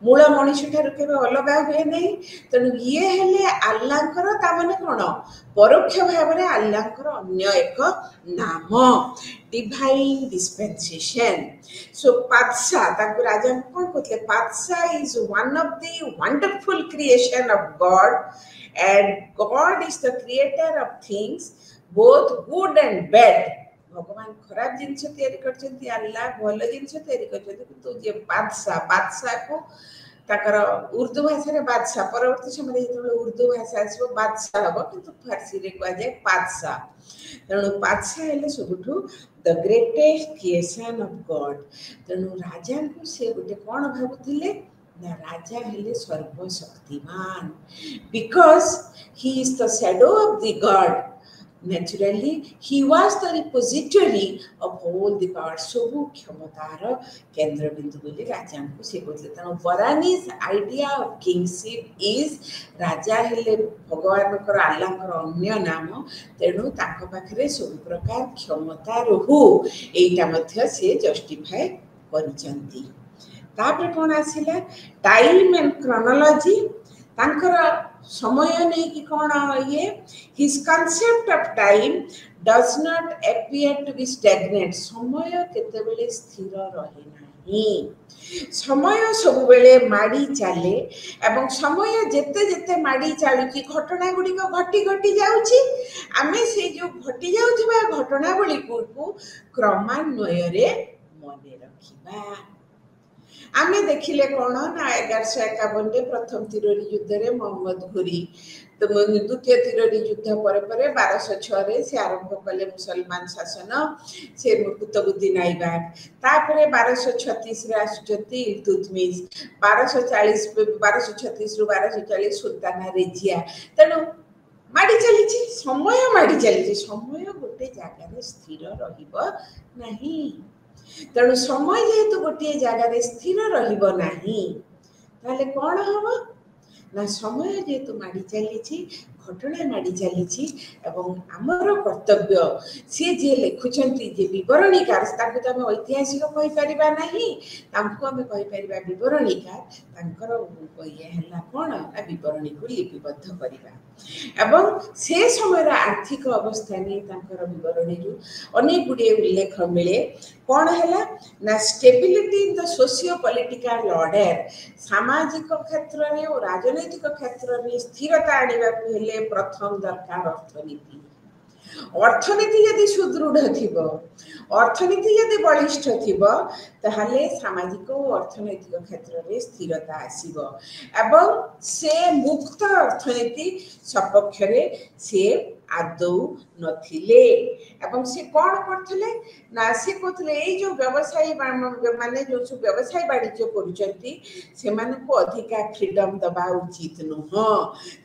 मूल मनीष ठार के अलग हुए नहीं तेणु ये हेले अल्लाहर ताने कौन परोक्ष भाव में अल्लाहर अन्य एक नाम डिवाइन डिस्पेंसेशन सो पातशाह ताको राजा कौन कहते पातशाह is one of the wonderful creation of God and God is the creator of things both good and bad भगवान खराब जिनस तैयारी करछंती अल्लाह भल जिनस तैयारी करछंती किंतु जे बादशाह को ताकर उर्दू भाषा रे बादशाह परवर्ती समय जेतबे उर्दू भाषा आसबो बादशाह हबो किंतु फारसी रे कह जाय पातशाह तेणु पातशाह हेले सबुठु the greatest creation of God तेणु राजा को से गोटे कोन भाबुथिले ना राजा हेले सर्वशक्तिमान because he is the shadow of the God naturally he was the repository of all the parts सबु क्षमतार केंद्र बिंदु बोली राजा को से कहले तनो बरानीज आइडिया ऑफ किंगशिप इज राजा हेले भगवान कर अल्लाह कर अन्य नाम तेणु ताक पाखरे सब प्रकार क्षमता रहू एटा मध्य से जस्टिफाई करिसंती तापर कोन आसिला टाइम एंड क्रोनोलॉजी तांकर समय नहीं कि कौन ये his concept of time does not appear to be stagnant समय केतेबेले स्थिर रहे नहीं समय सब बेले माड़ी चले एवं समय जेते जेते माड़ी चलुची घटना गुडी को घटी घटी जाउची आमे से जो घटी जाउथबा घटना गुडी को क्रमान्वय रे मने रखिबा आमे देखिले कौन ना 1151 प्रथम तिरोरी युद्ध रे मोहम्मद घुरी तो द्वितीय तिरोरी युद्ध पर 1206 रे से आरंभ कले मुसलमान शासन से कुतुबुद्दीन ऐबक तापरे 1236 रे आसुचती इल्तुतमिश 1236 रु 1240 सुल्ताना रेजिया तेणु माड़ी चली समय गोटे जगह स्थिर रहिबो नहीं तेणु समय जेहेतु गोटे जगार स्थिर रहिबो नाही ताले कोन हबो ना समय जेहेतु माड़ी चली घटना माड़ी चली आमर कर्तव्य सी जी लिखुंट जे बरणीकार तो आम ऐतिहासिक कहीपर ना आम कहीपर बरणीकार ये है कौन बरणी को लिपिबद्ध करवा से समय आर्थिक अवस्था नहीं बरणी अनेक गुड़े उल्लेख मिले कौन है ना stability in the socio political order सामाजिक क्षेत्र में और राजनैतिक क्षेत्र में स्थिरता आने प्रथम दरकार अर्थनीति अर्थनीति यदि सुदृढ़ थी अर्थनीति यदि बलिष्ठ थी ताहले सामाजिक और अर्थनैतिक क्षेत्र में स्थिरता आसीबो एवं से मुक्त अर्थनीति सपक्ष से आदौ नथिले एवं से कौन करथिले ना से कहथिले ए जो व्यवसायी माने जो व्यवसाय वाणिज्य करूचंती से मानको अधिका फ्रीडम दबा उचित नुह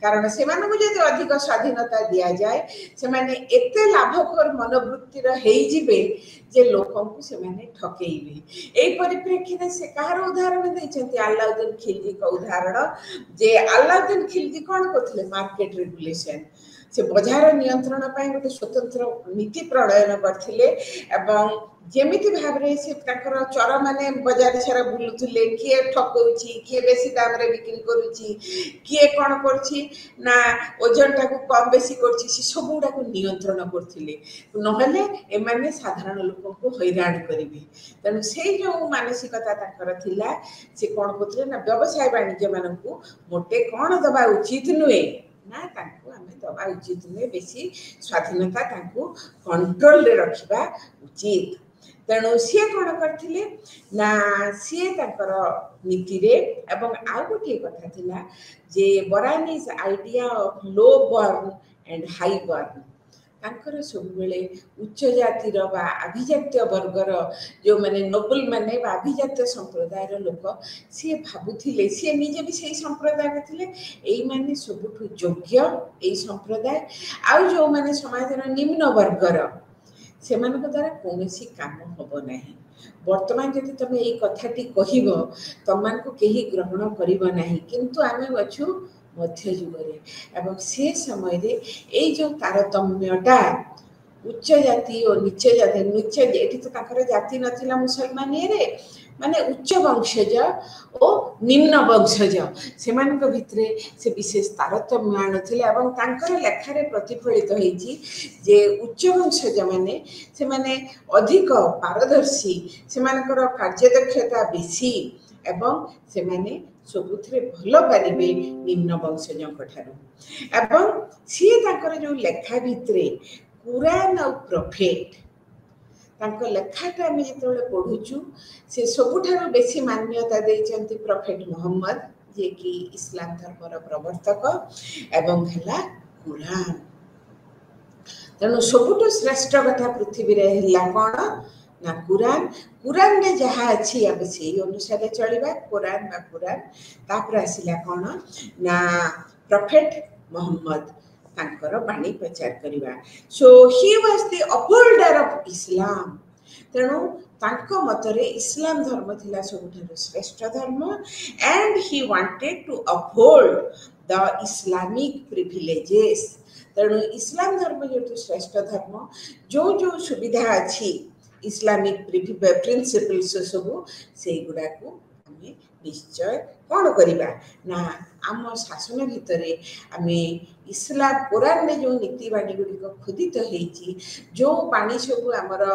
कारण से मानको यदि अधिक स्वाधीनता दिया जाए से माने एते लाभकर मनोवृत्तिर हेई जिबे जे लोकन को से माने ठकेइबे एई परिप्रेक्षी से कहार उदाहरण दैछंती अलाउद्दीन खिलजी का उदाहरण जे अलाउद्दीन खिलजी कौन करथिले मार्केट रेगुलेशन से बजार नियंत्रण गोटे स्वतंत्र नीति प्रणयन करथिले एवं जेमिति भाबरे से ताकर चर माने बाजार सारा बुलुथुले किए ठकउची किए बेसी दाम रे बिक्री करूची किए कोन करची ना ओजन टाको कम बेसी करची से सब गुडा को नियंत्रण करथिले नहले ए माने साधारण लोक को हैरान करिवे तनु से जो मानसिकता ताकर थिला से कोन करथिले ना व्यवसाय वाणिज्य मानकू मोटे कोन दबा उचित नुए ना तांको हमें दबा उचित नुए बेसी स्वाधीनता तांको कंट्रोल रे रखिबा उचित तेणु सी कौन करथिले ना सी तांकर नीति रे एवं आ गोटे कथा थिला जे Barani's idea of low born and high born तांकर सब बेले उच्च जातिर बा अभिजात्य वर्गर जो माने नोबल माने बा अभिजात्य संप्रदायर लोक सी भाबुथिले सी निजे भी सेही संप्रदाय में थिले एई माने सबुठु योग्य एई संप्रदाय आ जो माने समाजर निम्न वर्गर से मानक द्वारा कौनसी काम हम ना वर्तमान जब तुम ये कथाटी कहब तुम को कहीं ग्रहण कर ना किंतु आम अच्छु मध्य जुगरे एवं से समय रे ए जो तारतम्यटा उच्च जाति और नीच जाति नीच ये तो जाति नथिला मुसलमान रे माने उच्च वंशज और निम्न वंशज से भितरे से विशेष तारतम्य आणुथिले एवं तांकर लेखारे प्रतिफलित होईची जे उच्च वंशज माने से माने अधिक पारदर्शी से मानकर कार्यदक्षता बेसी एवं से माने सबुथरे भल पारिबे निम्न वंशज ठारू एवं सी तांकर जो लेखा भितरे कुरान और प्रोफेट तांको लेखाटा आम जो पढ़ुचु से सबुठार बेसी मान्यता देइचंती प्रोफेट मोहम्मद जे कि इस्लाम धर्मर प्रवर्तक एवं हला कुरान तेणु सबुठु श्रेष्ठ कथा पृथ्वी रे हला कोन ना कुरान कुरान रे जहा अछि अब से अनुसार चलिबा कुरान बा कुरान तापर आसिला कोन ना प्रोफेट मोहम्मद तांकर बाणी प्रचार करिबा so he was the upholder of Islam तेणु तांको मतरे इस्लाम धर्म थिला सबुठार श्रेष्ठ धर्म and he wanted to uphold the Islamic privileges तेणु इस्लाम धर्म जो श्रेष्ठ धर्म जो जो सुविधा अछि इस्लामिक प्रिंसिपल्स सब से गुडा को हमें निश्चय कौन करिबा ना आम शासन भितरे आमे इस्लाम कुरान में जो नीति बाणी गुड़िक खोदित होती जो बाणी सब आमर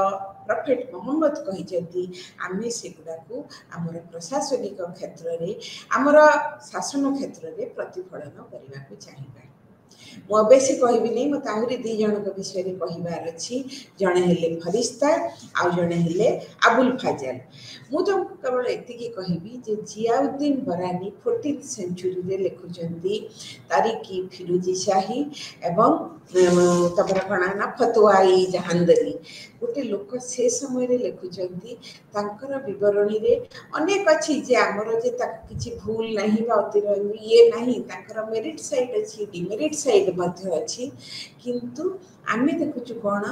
प्रोफेट मोहम्मद कही आमे से गुड़ा को आमर प्रशासनिक क्षेत्र में आमर शासन क्षेत्र में प्रतिफलन करने को चाहिए मु बेसी कहबी नहीं मत आहरी दी जन विषय कहबार अच्छी जड़े हेले फरिश्ता आउ जड़े हेले अबुल फाजल मु तो केवल एतिकी कहबी जे जियाउद्दीन बरानी 14th सेंचुरी रे लिखुचंती तारिकी फिरोजी शाही एवं तबर कणा ना फतवाई जहांदरी गोटे लोक से समय लिखुंट तांकर विवरणी रे अनेक अच्छी जे आमर जे किसी भूल नहीं ये नहीं तांकर मेरिट साइड अच्छी डिमेरिट साइड अच्छी किंतु आमे देखुचु कौन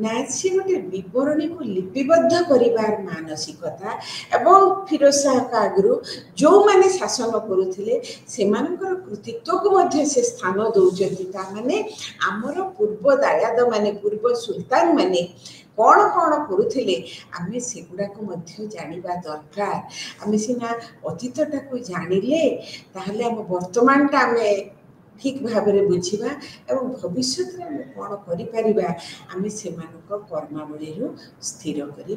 ना सी गोटे विवरणी को लिपिबद्ध करिबार मानसिकता एवं फिरोज शाह का आगु जो माने शासन करुथिले सेमानकर कृतित्व को मध्य से स्थान दौचंती माने आमर पूर्व दायाद माने पूर्व सुल्तान माने कौन कौन करुथिले आमे सेगुडा को मध्य जानिबा दरकार आमे सिना अतीतटा को जानिले ताहले हम वर्तमानटा आमे ठीक भाव में बुझा एवं भविष्य में कौन करें से कर्मावली स्थिर कर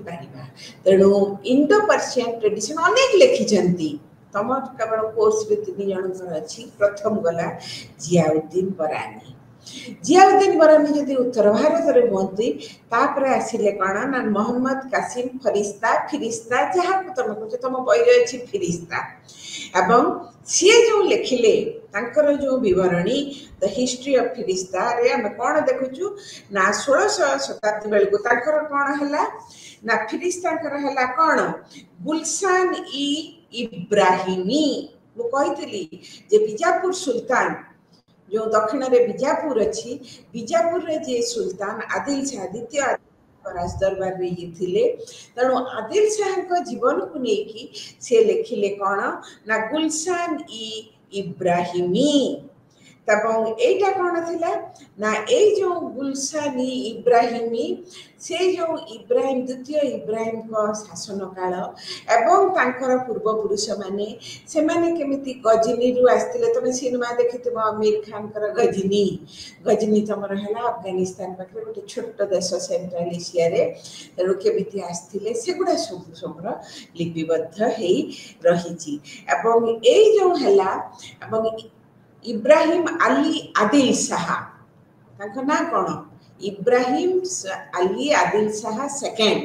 तेणु इंडो पर्शियन ट्रेडिशन अनेक लिखिं तुम केवल कोर्स में 3 जन अच्छी प्रथम गला जियाउद्दीन बरानी जियाउद्दीन बरानी जदि उत्तर भारत में हमें तापर आसिले कौन ना मोहम्मद कासिम फरिश्ता फिरिश्ता जहाँ तुम कह तुम बही अच्छी फिरिश्ता एवं सी जो लिखिले तांकर जो विवरणी द हिस्ट्री ऑफ फिरिश्ता रे हम कौन देखुचु ना 1600 शताब्दी बेलू तांकर कौन हला ना फिरिश्ता हला कौन गुलशान ई इब्राहिमी वो कही जे बीजापुर सुल्तान जो दक्षिण रे बीजापुर अच्छी बीजापुर रे जे सुल्तान आदिल शाह द्वितीय राज दरबार में ये थिले तेणु आदिल शाह को जीवन को लेकिन से लिखिले कौन ना गुलशान ई इब्राहिमी तबं एटा कौन थिला ना ए जो गुलशान ई इब्राहिमी से जो इब्राहिम द्वितीय इब्राहिम को शासन काल एवं तांकर पूर्वपुरुष माने से माने केमिति गजनी रु आस्तिले तमे सिनेमा देखिथिबो आमिर खान कर गजनी गजनी तमर हला अफगानिस्तान पाखरे गोटे छोट देश सेंट्रल एशिया रे तेणु केमिति आस्तिले सेगुडा सब समर लिपिबद्ध हेई रहिछि एवं ए जो हला एवं इब्राहिम अली आदिल शाह तांको ना कौन इब्राहिम अली आदिल शाह सेकेंड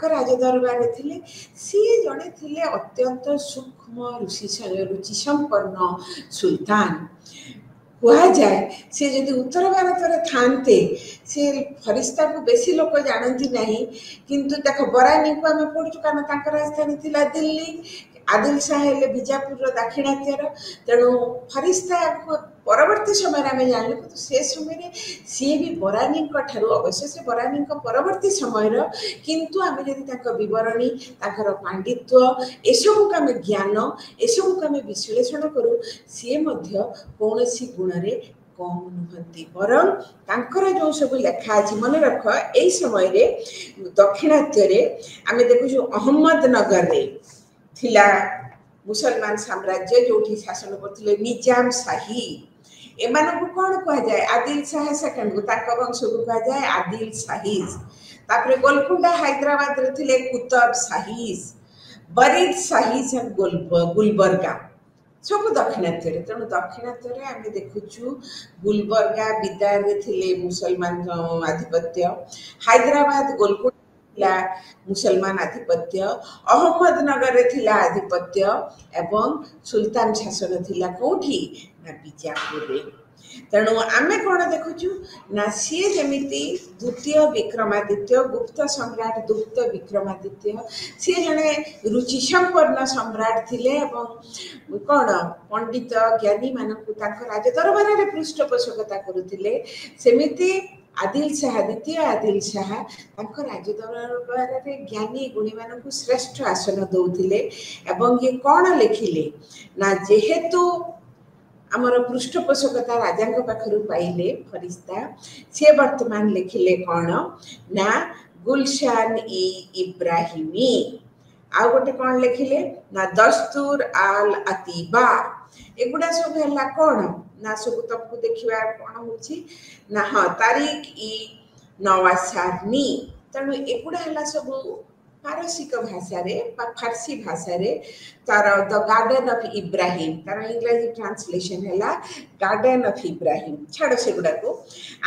राज दरबार थे सी जड़े थे अत्यंत सूक्ष्म रुचि संपन्न सुल्तान कह जाए सी जदि उत्तर भारत थांते से फरिश्ता को बेसी लोक जानती नहीं किंतु देख बरानी को आम पढ़ु कारण राजधानी थिला दिल्ली आदिल शाह बीजापुर दाक्षिणात्यर तेणु फरिश्ता परवर्ती समय आम जान से समय सी भी बरानी अवश्य से बरानी परवर्ती समय किंतु आम जदि विवरणी पांडित्य एसबू को आम ज्ञान एसबू को आम विश्लेषण करूँ सी कौन गुण में कम नुहति बरं तांकर जो सब लेखा अच्छी मन रख यही समय दक्षिणात्य आम देखु अहमदनगर रे थिला मुसलमान साम्राज्य जो शासन करते निजाम शाही एमान को कौन कह जाए आदिल शाह सेकेंड को वंश को कह जाए आदिल शाहीज तापर गोलकुंडा हैदराबाद रे थिले कुतुब शाहीज बरीद शाहीज गुलबर्गा सब दक्षिणात्य तेणु दक्षिणात्य आम देखुचु गुलबर्गा बिदार रे थिले मुसलमान आधिपत्य हैदराबाद गोलकुंडा मुसलमान आधिपत्य अहमदनगर रे थिला आधिपत्य एवं सुल्तान शासन थिला कोठी ना बीजापुर रे तेणु आमे कौन देखुचु ना सी जमीती द्वितीय विक्रमादित्य गुप्त सम्राट गुप्त विक्रमादित्य सी जड़े रुचि संपन्न सम्राट थिले एवं कौन पंडित ज्ञानी मानक राज दरबार रे पृष्ठपोषकता करुथिले सेमिति आदिल शाह द्वितीय आदिल शाह राज दरबार रे ज्ञानी गुणी मानक श्रेष्ठ आसन दौथिले एवं ये कौन लिखिले ना जेहेतु आमर पृष्ठपोषकता राजा पाखर पाइले फरिश्ता से वर्तमान लिखिले कौन ना गुलशान ई इब्राहिमी आ गोटे कौन लिखिले ना दस्तूर आल अतीबा एगुड़ा सब है कौन ना सब तुमको देखा कौन होची ना हाँ तारिक ई नवासारनी तेणु एगुड़ा है सब पारसिक भाषा रे फारसी भाषा रे तार द गार्डन ऑफ इब्राहिम तार इंग्लिश ट्रांसलेशन है गार्डन ऑफ इब्राहिम छाड़ से गुड़ा को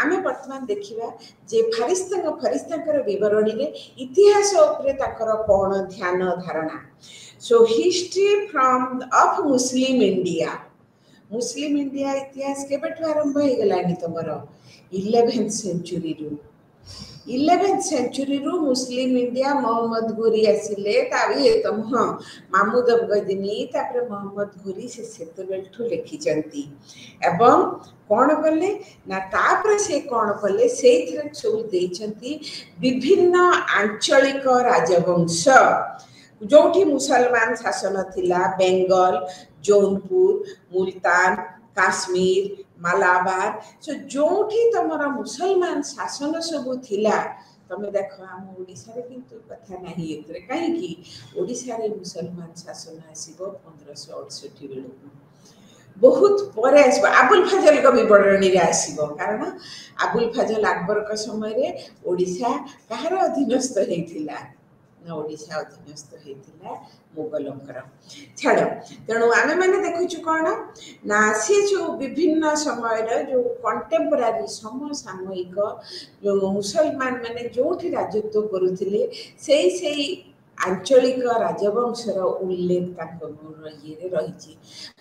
आमे वर्तमान देखिबा जे फरिश्ता विवरणी रे इतिहास उपरे ताकर कोन ध्यान धारणा so history from of Muslim India इतिहास केबेठु आरंभ हो गलानी तमरो 11th सेंचुरी रु 11th सेंचुरी रु मुस्लिम इंडिया मोहम्मद घोरी आसिले ये तो हाँ मामूद गजनी तापर मोहम्मद घोरी से सेतबेलठू लिखिचंती एवं कौन कले ना तापर से कौन कले सेइथरे सब देइचंती विभिन्न आंचलिक राजवंश जोठी मुसलमान शासन थिला बेंगल जौनपुर मुल्तान काश्मीर मालाबार सो जोठी तमरा मुसलमान शासन सब थिला तमे देखो हम ओडिसा रे किंतु कथा नाही एतरे काहे कि ओडिसा रे मुसलमान शासन आसीबो 1568 बेलु बहुत परे आसीबो अबुल फजल का विवरणी रे आसीबो कारण अबुल फजल अकबर का समय रे ओडिसा कहार अधीनस्थ हेथिला ना ओडिसा अधीनस्थ हेथिला मुगलंकर छाड़ तेणु आमे माने देखुछु कोन ना से जो विभिन्न समय रे जो कंटेम्पररी समसामयिक जो मुसलमान माने जोठी राजत्व करुथिले सेई आंचलिक राजवंशर उल्लेख ये रही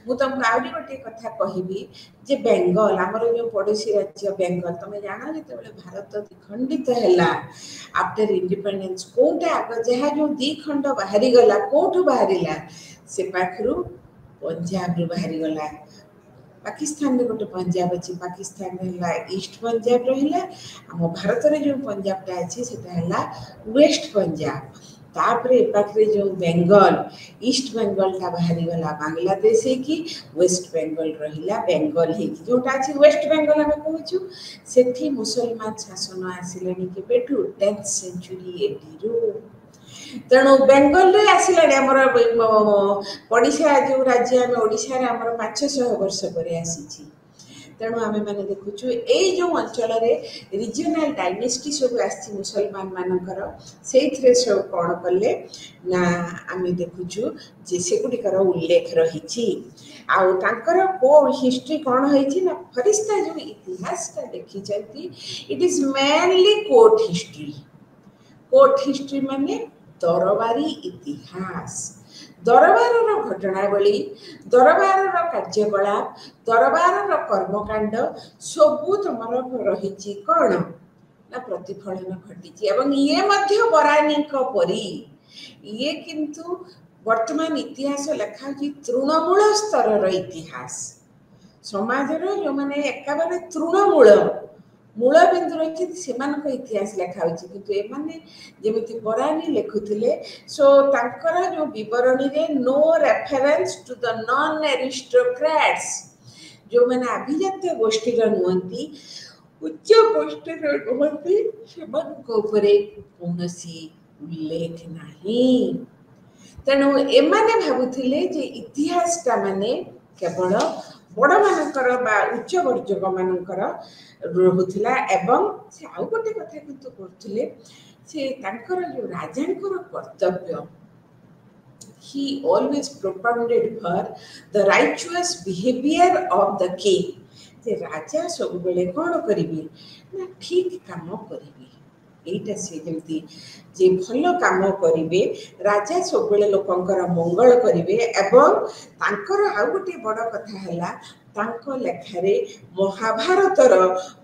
मु तुमको आउरी गोटे कथा कहबी जे बेंगल आमर जो पड़ोसी राज्य बेंगल तुम जान जो भारत द्विखंडित है आफ्टर इंडिपेंडेंस कोटा आग जहाँ जो द्विखंड बाहरी गला कोठु बाहरिला से पाखरु पंजाब रु बाहरी गला पाकिस्तान में गोटे पंजाब अच्छी पाकिस्तान ईस्ट पंजाब रहा आम भारत में जो पंजाबटा अच्छी से वेस्ट पंजाब तापरे पाखरे जो बेंगल ईस्ट बेंगल टा बाहरी गला बांग्लादेश की वेस्ट बेंगल रहिला बेंगल हे की जोटा अछि वेस्ट बेंगल हम कहूछु सेठी मुसलमान शासन आसिलेनी केबेठु 10th सेंचुरी एडी रु तेणु बेंगल रे आसिलानी हमर ओडिशा जो राज्य हम ओडिशा रे हमर 500 वर्ष परे आसीची तेणु आमे माने देखुछु एई जो अंचल रे रीजनल डायनेस्टी सब आसी मुसलमान मानकर सेइथरे सब कोन करले ना आमे देखुछु जे सेकुडिकर उल्लेख रहिछि आउ तांकर को हिस्ट्री कोन होइछि ना फरिश्ता जो इतिहास का देखि चंती it is mainly court history माने दरबारी इतिहास दरबार घटनावली दरबार कार्यकलाप दरबार कर्मकांड सबू तुम रही कौन ना प्रतिफलन घटी एवं ये मध्य बरानी परी ये किंतु वर्तमान इतिहास लिखा तृणमूल स्तर इतिहास समाज जो मैंने एकाबारे तृणमूल मूल बिंदु रही इतिहास लिखा कि जमी बरानी लिखुले सो तांकर जो विवरणी रे no reference to the non aristocrats जो मैंने अभिजात्य गोष्ठी नुहति उच्च गोष्ठी नुहति कौनसी उल्लेख नहीं तेणु एमाने भावुथिले जे इतिहासटा माने केवल बड़ मानकर बा उच्च वर्जक मानकर रहुथिला एवं से आउ गोटे कथा किंतु करथिले से तांकर जो राजांकर कर्तव्य he always propounded for the righteous behavior of the king जे राजा सब बेले कोन करिवे ना ठीक काम करिवे एटा से जमती जे भलो काम करिवे राजा सब बेले लोकंकर मंगल करिवे एवं तांकर आउ गोटे बड़ कथा हला तांको लेखारे महाभारतर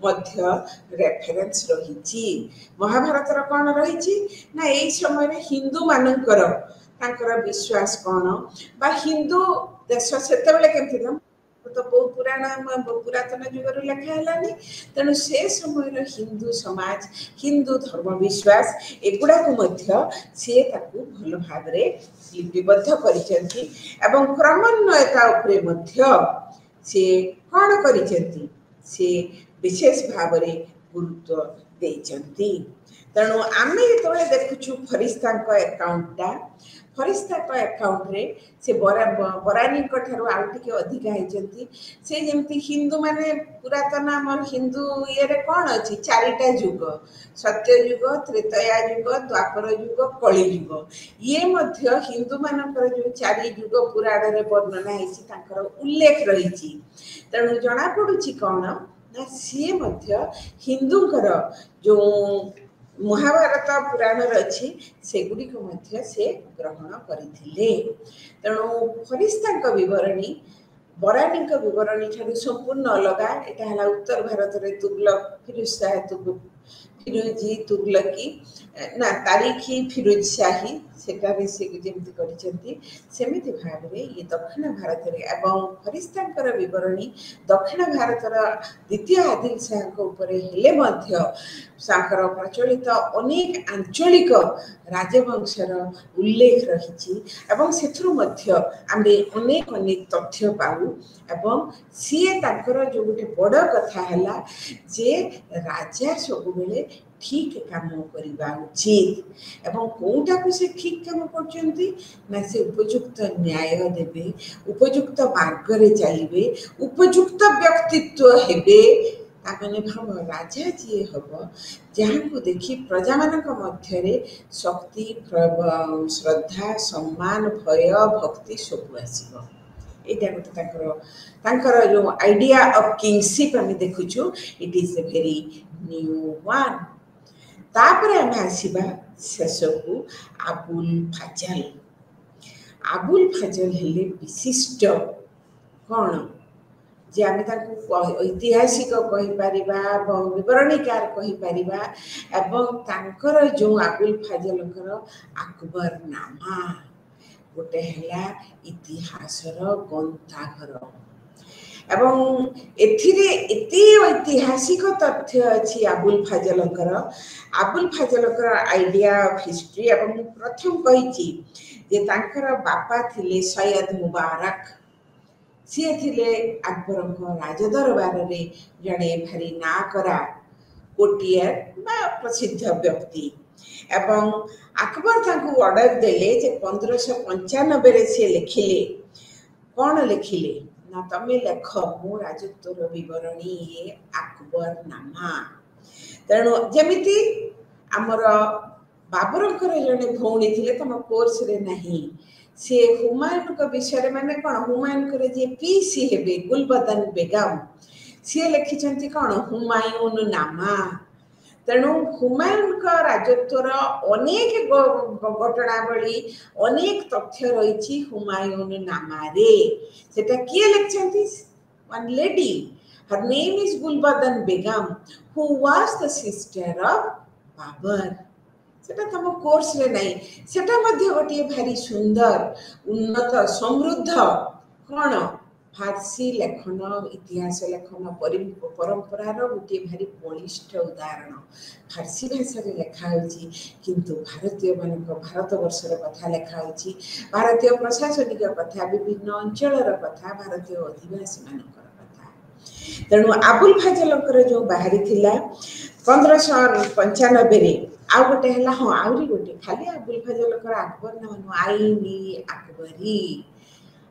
मध्य रेफरेंस रही महाभारतर कौन रही ना यही समय हिंदू मानकर तांकर विश्वास कौन बा हिंदू देश से केमती तो बहुत पुरातन जुगर लेखा है तेणु से समय हिंदू समाज हिंदू धर्म विश्वास एगुड़ा सी भल भाव लिपिबद्ध करिसेंती एवं क्रमान्वयता उपरे से कौन करिसेंती से विशेष भाव गुरुत्व देइचंती तेणु आमे जेतबेले देखुछु फरिश्ता एकाउंटटा फरिश्ता एकाउंट रे से बरानी ठारू आउ टिके अधिका होइचंती से जेमती हिंदू माने पुरातन हमर हिंदू ये रे कोन अछि चारिटा युग सत्य युग त्रेतया युग द्वापर युग कली युग ये मध्य हिंदू मानकर जो चारि युग पुराण रे वर्णना हेछि तांकर उल्लेख रहिछि तेणु जणा पडुछि कोन ना सी मध्य हिंदूकर जो महाभारत पुराण अच्छी सेगुड़िक से ग्रहण करथिले तेणु फरिश्ता विवरणी बरानी विवरणी ठारू संपूर्ण अलग एटा हला उत्तर भारत रे तुगलक फिरोज शाह फिरोजी तुगलकी ना तारिखी फिरोज शाही सेटारे से जेमती करिसेंती सेमिति भाबरे ये दक्षिण भारत रे एवं फरिस्तांकर विवरणी दक्षिण भारत रा द्वितीय आदिल शाह को ऊपर हेले मध्य साकर प्रचलित अनेक आंचलिक राजवंशर उल्लेख रही एवं सेथुरु मध्य आमे अनेक अनेक तथ्य पाऊ एवं सीए ताकर जो गोटे बड़ कथा हला जे राजा सब बेले ठीक काम करवा उचित एवं कौटा को से ठीक काम करचंती ना से उपयुक्त न्याय देबे उपयुक्त मार्ग रे चलिबे उपयुक्त व्यक्तित्व हेबे ताकने भाव राजा जी हब जहाँ को देखी प्रजा मानक मध्य रे शक्ति श्रद्धा सम्मान भय भक्ति सब आसीबो एटा गोटे तांकर जो आइडिया ऑफ किंगशिप हम देखुछु it is a very new one तापर आम आसवा शेष को आबुल फाजल हेले विशिष्ट कौन जे आम ऐतिहासिक विवरणीकार एवं जो आबुल फाजल अकबर नामा गोटे है इतिहासर गंताघर एवं एथिरे एते ऐतिहासिक तथ्य अच्छी आबुल फाजलकर आइडिया ऑफ हिस्ट्री एवं प्रथम कही जे तांकर बापा थिले सैयद मुबारक सी थिले अकबर राजदरबार रे जड़े भारी ना करा कोटियर बा प्रसिद्ध व्यक्ति एवं अकबर तांको ऑर्डर देले जे 1595 रे से लिखिले कौन लिखिले ना तमे लेख मो राजत्वर विवरणी अकबर नामा तेणु जमिति आमर बाबरकर जड़े भौणी थिले तम कोर्स रे नहीं से हुमायूं को विषय माने कौन हुमायूं जे पीसी हेबे गुलबदन बेगम सी लिखिछंती कौन हुमायूं नामा तेणु हुमायूं का राजत्वर अनेक घटनावली अनेक तथ्य रही हुमायूं नामा रे सेटा किए लिखिछंती one lady her name is Gulbadan Begum who was the sister of Babur सेटा तम कोर्स रे नहीं सेटा मध्य गोटे भारी सुंदर उन्नत समृद्ध कौन फारसी लेखन इतिहास लेखन परंपरार गोटे भारी बलिष्ठ उदाहरण फारसी भाषा रे लेखा होची किंतु भारतीय मानक भारत वर्षर कथा लेखा होची भारतीय प्रशासनिक कथा विभिन्न अंचलर कथा भारतीय अधिवासी मानकर कथा तेणु आबुल फाजलकर जो बाहरी थिला 1595 रे आ गोटे हला हाँ आउरी गोटे खाली आबुल फाजलकर अकबर नाम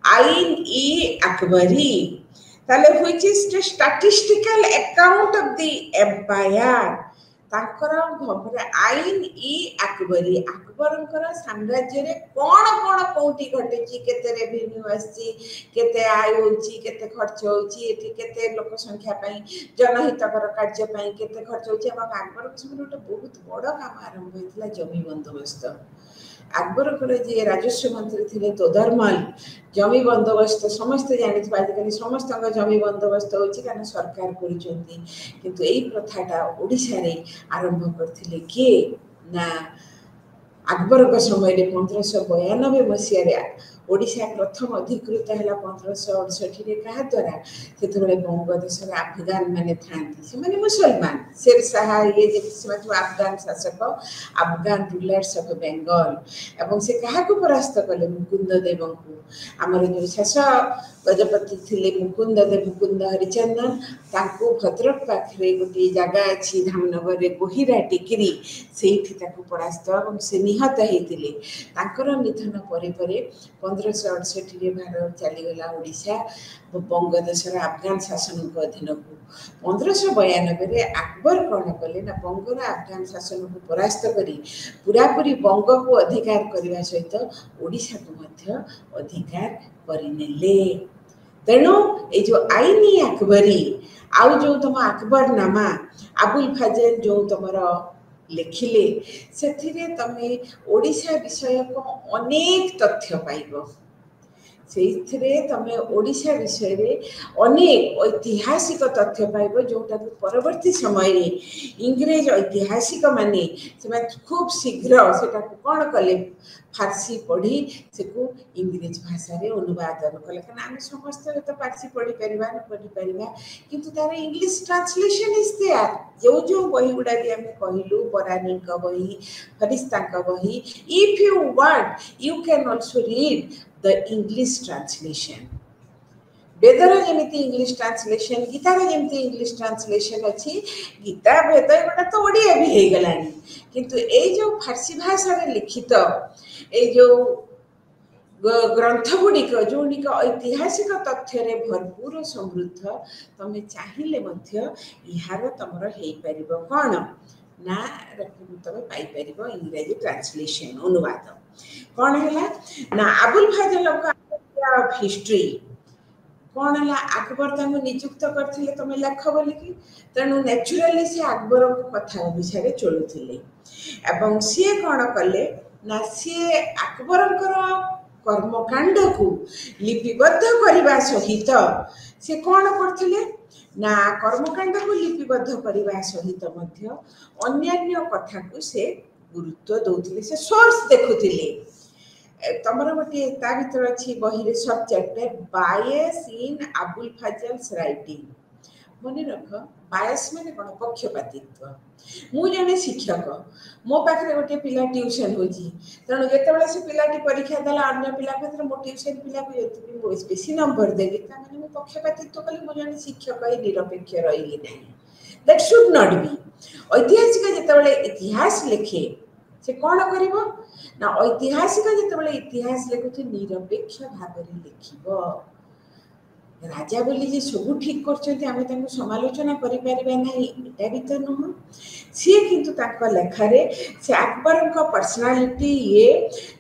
आईन ई अकबरी ताले which is the statistical account of the empire तांकर भमरे आईन ई अकबरी अकबरंकर साम्राज्य रे कोन कोन कोठी घटेची केते रेवेन्यू आसी केते आय होची केते खर्च होची एठी केते लोक संख्या पई जनहितकर कार्य पई केते खर्च होची अब अकबर समय बहुत बड़ काम आरंभ होइतला जमी बंदोबस्त अकबर जी राजस्व मंत्री थे तोदरमल जमी बंदोबस्त समस्त जानी आजिकल समस्त जमी बंदोबस्त होची कारण सरकार किंतु यही प्रथाटा ओडिशा रे आरंभ करथिले किए ना अकबर समय 1592 मसीह ओडिशा प्रथम अधिकृत है 1568 क्या द्वारा से बंगदेश अफगान माने था मुसलमान शेर शाह ये अफगान शासक अफगान रूलर्स ऑफ बेंगल एवं से क्या परास्त कले मुकुंद देव को आमर जो शेष गजपति थे मुकुंद देव मुकुंद हरिचंदन तांको भद्रक पाखे गोटे जगह अच्छी धामनगर में गोहिरा टिकरी से परास्त और से निहत होते निधन पर 1568 भारत चलीगला ओडिशा बंगदेशर अफगान शासन को अधीन को 1592 अकबर कौन कले ना बंगर अफगान शासन को परास्त करी पूरापूरी बंग को अधिकार करने सहित ओडिशा को अधिकार करनेले तेणु ये जो आईनी अकबरी आउ जो तुम अकबर नामा आबुल फाजल जो तुम लिखिले से तमे ओडिशा विषय को अनेक तथ्य पाइब से तमें ओडिशा विषय रे अनेक ऐतिहासिक तथ्य पाइब जोटा परवर्ती समय इंग्रेज ऐतिहासिक माने से खूब शीघ्र से कौन कले फारसी पढ़ी से इंग्रेज भाषा रे अनुवादन कले कारण आम समस्त तो फारसी पढ़ी पारिबा न पढ़ी पारिबा किंतु तार इंग्लिश ट्रांसलेशन इज देयर जो जो बही गुडा भी आम कहलु बरानी का बही फरिश्ता का बही if you want you can also read the English translation. वेदर जमिति इंग्लिश ट्रांसलेशन गीतार जमिति इंग्लिश ट्रांसलेशन अच्छी गीता वेद एगुड़ा तो ओडिया भी हो गलानी किंतु ए जो फारसी भाषा रे लिखित ए जो ग्रंथ गुड़िक जो ऐतिहासिक तथ्य रे भरपूर समृद्ध तमें चाहिए यार तुम हो कौन ना तुम पाइपर इंग्राजी ट्रांसलेशन अनुवाद कौन है ना अबुल फजल ऑफ हिस्ट्री कौन है अकबर तक नियुक्त करथिले तुम लेख बोलिकी तेणु नेचुराली से अकबर को कथा विषय चलुथिले एवं सी कौन कले ना सी अकबर कर्मकांड को लिपिबद्ध करने सहित से कौन करथिले ना कर्मकांड को लिपिबद्ध करने सहित अन्य कथा को से गुरुत्व दौले से सोर्स देखुले तमर गोटे ता भीतर अच्छी बही रे सब चैप्टर बायस इन अबुल फजल्स राइटिंग मन रख बायस माने कोन पक्षपातित्व मु जने शिक्षक मो पाखरे गोटे पिला ट्यूशन होजी तणु जेतेबेले से पिलाटी परीक्षा देला अन्य पिला पाखरे मो ट्यूशन पिला को जति भी बेसी नंबर देबी ता माने मो पक्षपातित्व कली मु जने शिक्षक ही निरपेक्ष रहिली नहीं दैट शुड नॉट बी ऐतिहासिक जेतेबेले इतिहास लिखे से कौन करिवो ना ऐतिहासिक जेतेबेले इतिहास लिखुछि निरपेक्ष भाव रे लिखिबो राजा बोली जे सब ठीक करछन्ती आमे तांको समालोचना करि परिबा नाही एटा भी तो नुह सी किंतु तांको लेखारे से अकबर को पर्सनालिटी ये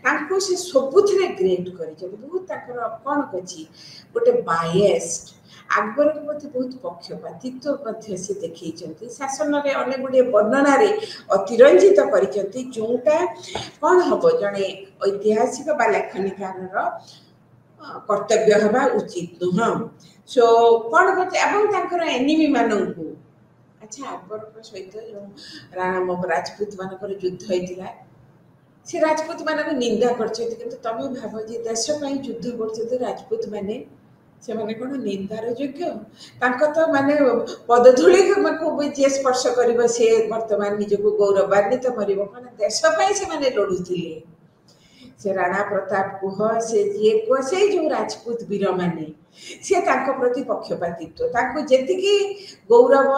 तांको से सबुथरे ग्रेट करि जे बहुत ताकर कोन कछि गोटे बायस्ड अकबर को प्रति बहुत पक्षपातित्व मध्य से देखी शासन रे अनेक गुड़े वर्णना रे अतिरंजित करिसेंती जोटा कौन हम जड़े ऐतिहासिक बा लेखनिकार कर्तव्य हवा उचित नुह सो कौन कर एनिमी मानू अच्छा अकबर सहित जो राणा राजपूत मान युद्ध होता से राजपूत मान निंदा कर तुम भाव जे देश युद्ध कर राजपूत माने से माने कोन निंदार योग्य तो माने पदधूली को जे स्पर्श करिवो से वर्तमान निजको गौरवान्वित करिवो कोन देश पई से माने लडुथिले से राणा प्रताप कुह से जे को से जो राजपूत वीर माने से तांको प्रति पक्षपातित्व तांको जेतिकी गौरव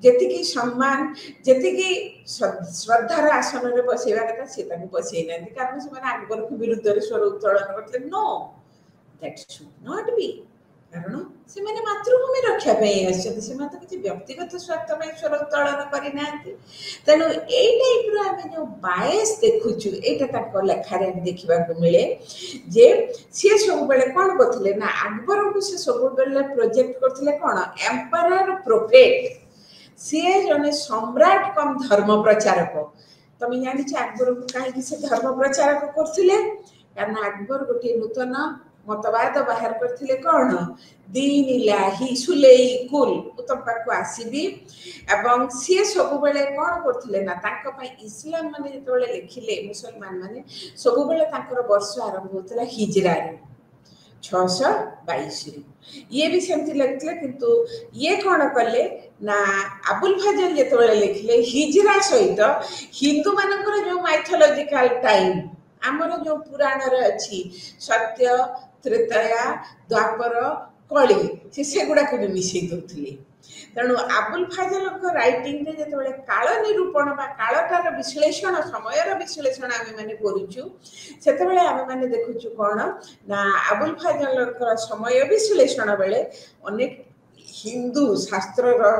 जेतिकी सम्मान जेतिकी श्रद्धार आसन रे बसेवा कथा से तांको बसै नांती कारण से माने अकबर को विरुद्ध रे स्वर उत्तोलन करते know that should not be कारण से माने मातृभूमि रक्षा पाई आछते से मात्र किछि व्यक्तिगत स्वार्थ में स्वर उत्तोलन करि नांती तेनु एई टाइप रो आमे जो बायस देखुछु एटा ताको लेखा रे देखिबा को मिले जे से सब बेले कोन करथिले ना अकबर को से सब बेले प्रोजेक्ट करथिले कोन एम्परर प्रोफेट से जने सम्राट कम धर्म प्रचारक तमे जानि छ अकबर को काहे कि से धर्म प्रचारक करथिले कारण अकबर गोटे नूतन मतवाद बाहर करथिले कौन दीन इलाही सुलेई कुल उत्तम पाक आसीबी एवं सी सब बेले कौन करथिले ना तांको पई इस्लाम माने जेतबेले लिखिले मुसलमान माने सब बेले तांकर वर्ष आरंभ होतला हिजरा रे 622 रे ये भी सेमति लगथिले किंतु ये कौन कले ना अबुल फजल जेतबेले लिखिले हिजरा सहित हिंदू मानकर जो माइथोलॉजिकल टाइम आमर जो पुराण रे अछि सत्य त्रेतया द्वापर कली से गुड़ा को भी मिसई दउथिले तेणु अबुल फजल को राइटिंग रे जेतबेले काल निरूपण बा कालटार विश्लेषण समयर विश्लेषण आमे माने करूछु सेतबेले आमे माने देखुछु कोन ना अबुल फजल को समय विश्लेषण बेले अनेक हिंदू शास्त्र रो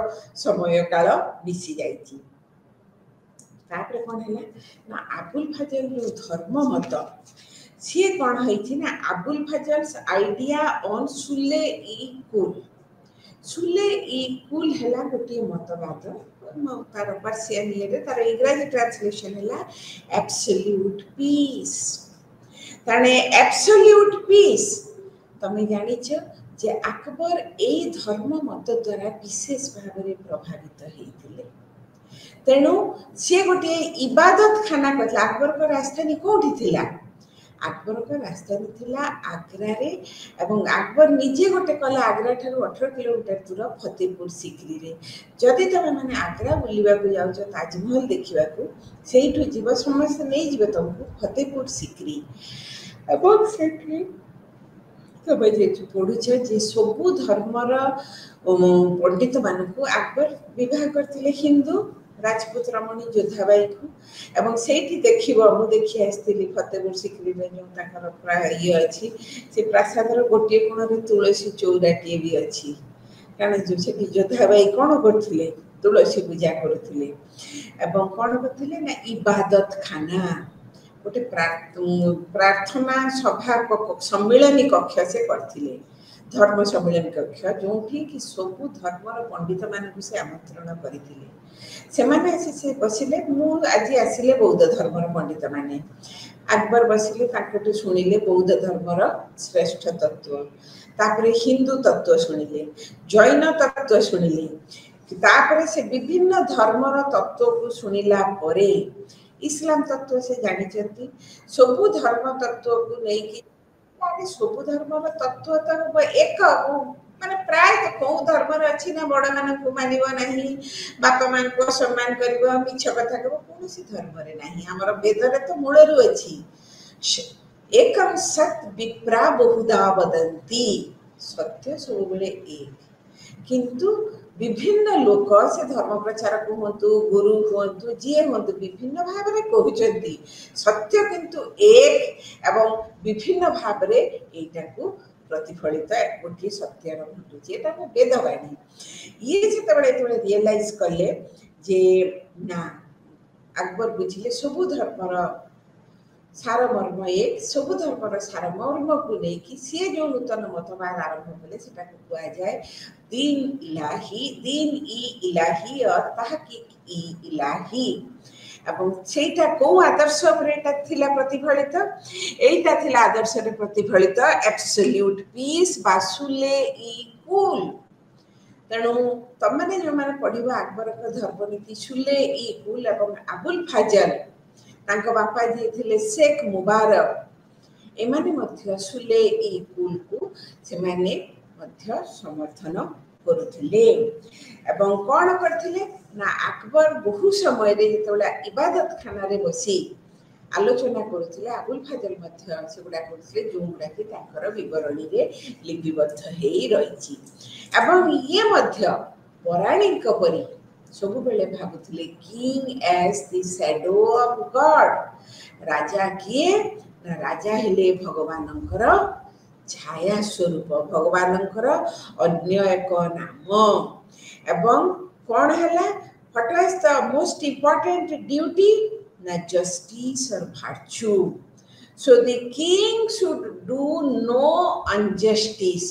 समय काल मिसी जाईची तापर कोन हैला ना अबुल फजल जो धर्म मत सी कौन है ना अबुल फजल्स आइडिया ऑन सुले ई कुल हैला गोटे मतवाद तार पर्शियन ये तार इंग्रजी ट्रांसलेशन हैला एब्सोल्यूट पीस ताने एब्सोल्यूट पीस तमें जानिछ जे अकबर एई धर्म मत द्वारा विशेष भाव में प्रभावित होइतिले। तेणु सी गोटे इबादत खाना करथिला। अकबर को राजधानी कोठी थिला? अकबर को राजधानी थिला आग्रा रे, एवं अकबर निजे गोटे कला आग्रा ठारू 18 किलोमीटर दूर फतेहपुर सिकरी रे। जदि तमे माने आग्रा बुलिबा को जाउछ ताजमहल देखिबा को, सेइठु जीव समस्त नै जीव तुमको फतेहपुर सिकरी। एवं सेठी तबे जे पढुछ जे सबु धर्मर पंडित मानकु अकबर विवाह करथिले हिंदू राजपूत रमणी जोधाबाई को। एवं सेठी देखिबो मु देखि आस्थिली फतेहपुर सिकरी में जो ताकर प्राय ये अछि से प्रासादर गोटे कोण रे तुलसी चौराटी भी अछि। कारण जो सेठी जोधाबाई कोन करथिले? तुलसी पूजा करथिले। एवं कोन करथिले ना इबादत खाना गोटे प्रार्थना सभा सम्मिलनी कक्ष से करथिले। धर्म सम्मिलन कक्ष जो कि सबु धर्मर पंडित मानकु से आमंत्रण करथिले। से माने से बसिले मु आज आसिले बौद्ध धर्मर पंडित माने। अकबर बसिले ताकटु सुनिले बौद्ध धर्मर श्रेष्ठ तत्व, तापरे हिंदू तत्व सुनिले, जैन तत्व सुनिले। तापरे से विभिन्न धर्मर तत्व को सुनिला परे इस्लाम तत्व से जानि चंती सबु धर्म तत्व को नै कि सबु धर्मर तत्व तो एक माने प्राय तो कौ धर्म अच्छी ना बड़ मान को मानिब नहीं, बापा मान को सम्मान करिबो, मिछ कथा कहबो, कोनोसी धर्म रे नहीं। हमर वेद रे तो मूलरु अछि एकम सत विप्रा बहुधा वदन्ति, सत्य सब बेले एक। किंतु विभिन्न लोक से धर्म प्रचारक हुंतु, गुरु हुंतु, जे हुंतु विभिन्न भाव रे कहउचंती सत्य किंतु एक एवं विभिन्न भाव रे एटा को प्रतिफलित गोटे सत्यर घटुची। एटा को वेदवाणी ये जेतबेले रियलाइज कले जे ना अकबर बुझिले सबु धर्मर सारमर्म एक, सबु धर्मर सारमर्म को लेकिन सी जो नूतन मतवाद आरंभ कले सेटा को कुआ जाए दीन इलाही, दीन ई इलाही और तहकीक ई इलाही। एवं सेटा को आदर्श परेटा थिला प्रतिफलित, एटा थिला आदर्श रे प्रतिफलित एब्सोल्यूट पीस बासुले इक्वल। तेणु तमने जो माने पढिबा अकबर का धर्मनीति सुले इक्वल एवं अबुल फजल तांको बापा जे थिले शेख मुबारक एमाने मध्य सुले इक्वल को से माने मध्य समर्थन करुथिले। एवं कोन करथिले ना अकबर बहु समय रे जेतोला इबादत खाना रे बसी आलोचना करुथिले अबुल फजल मध्य सेगुडा करुथिले जोगुडा कि ताकर विवरणी रे लिपिबद्ध हेई रहिछि। एवं ये मध्य पौराणिक परी सब बेले भाबुथिले king as the shadow of God. राजा किए ना राजा हेले भगवानंकर छाया स्वरूप, भगवानंकर अन्य एक नाम। एवं कौन हैला what is the most important duty ना जस्टिस और virtue. So the king should do no injustice.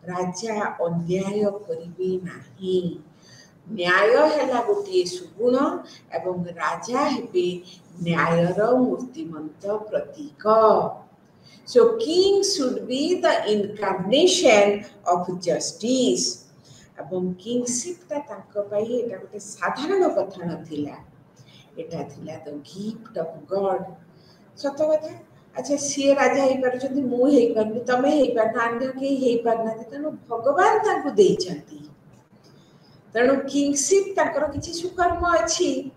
राजा अन्याय करिबे नाही। न्याय हैला गोटे सुगुण एवं राजा हेबे न्यायर मूर्तिमंत प्रतीक। So king should be the incarnation of justice. एवं किंगशिप ता तांको पाई एटा गोटे साधारण कथा नथिला, एटा थिला द गिफ्ट ऑफ गॉड। सत कथा। अच्छा सी राजा हेई परछंती, मु हेई परनी, तमे हेई परना, अन्य के हेई परना, तेनु भगवान तांको देइछंती। तेनु किंगशिप ताकर किछि सुकर्म अछि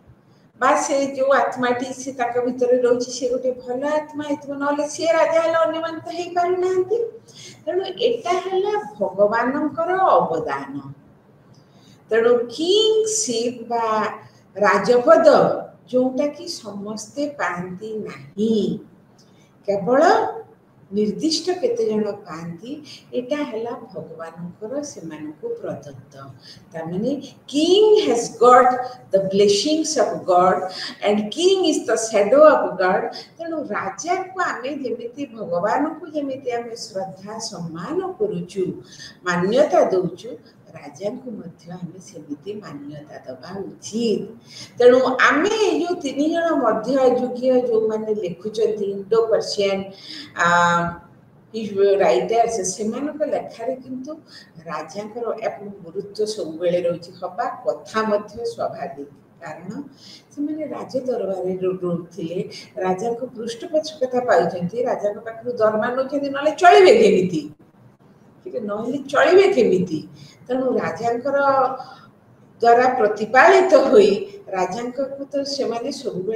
बा से जो आत्माटी से ताक भितर रहउछि से गोटे भल आत्मा हेतु नले से राजा हला अन्य मान त हेई पारु नांती। तेनु एटा हला भगवानंकर अवदान। तेणु किंगशिप बा राजपद जोटा कि समस्ते पाती नहीं, केवल निर्दिष्ट केते जन पाती, एटा हला भगवानंकर सेमानकु प्रदत्त। तामाने king has got the blessings of God and king is the shadow of God. तेणु राजा को आमे जेमिति भगवान को जेमिति आमे श्रद्धा सम्मान करूचु, मान्यता दउचु, राजा को मध्य हमें सेमिति मान्यता दबा उचित। तेणु आमे जो तीन जन मध्य युगीय जो माने लिखुचंती इंडो पर्शियन राइटर्स से लेखार किंतु राजांकर गुरुत्व सब रही हवा कथा स्वाभाविक कारण से राज दरबार रोते राजा को पृष्ठपोषकता पाई राजा पाखु दरमा नौ ना चलिए केमी ना चलिए केमी तेणु राजांकर द्वारा प्रतिपालित हुई राजा तो से सब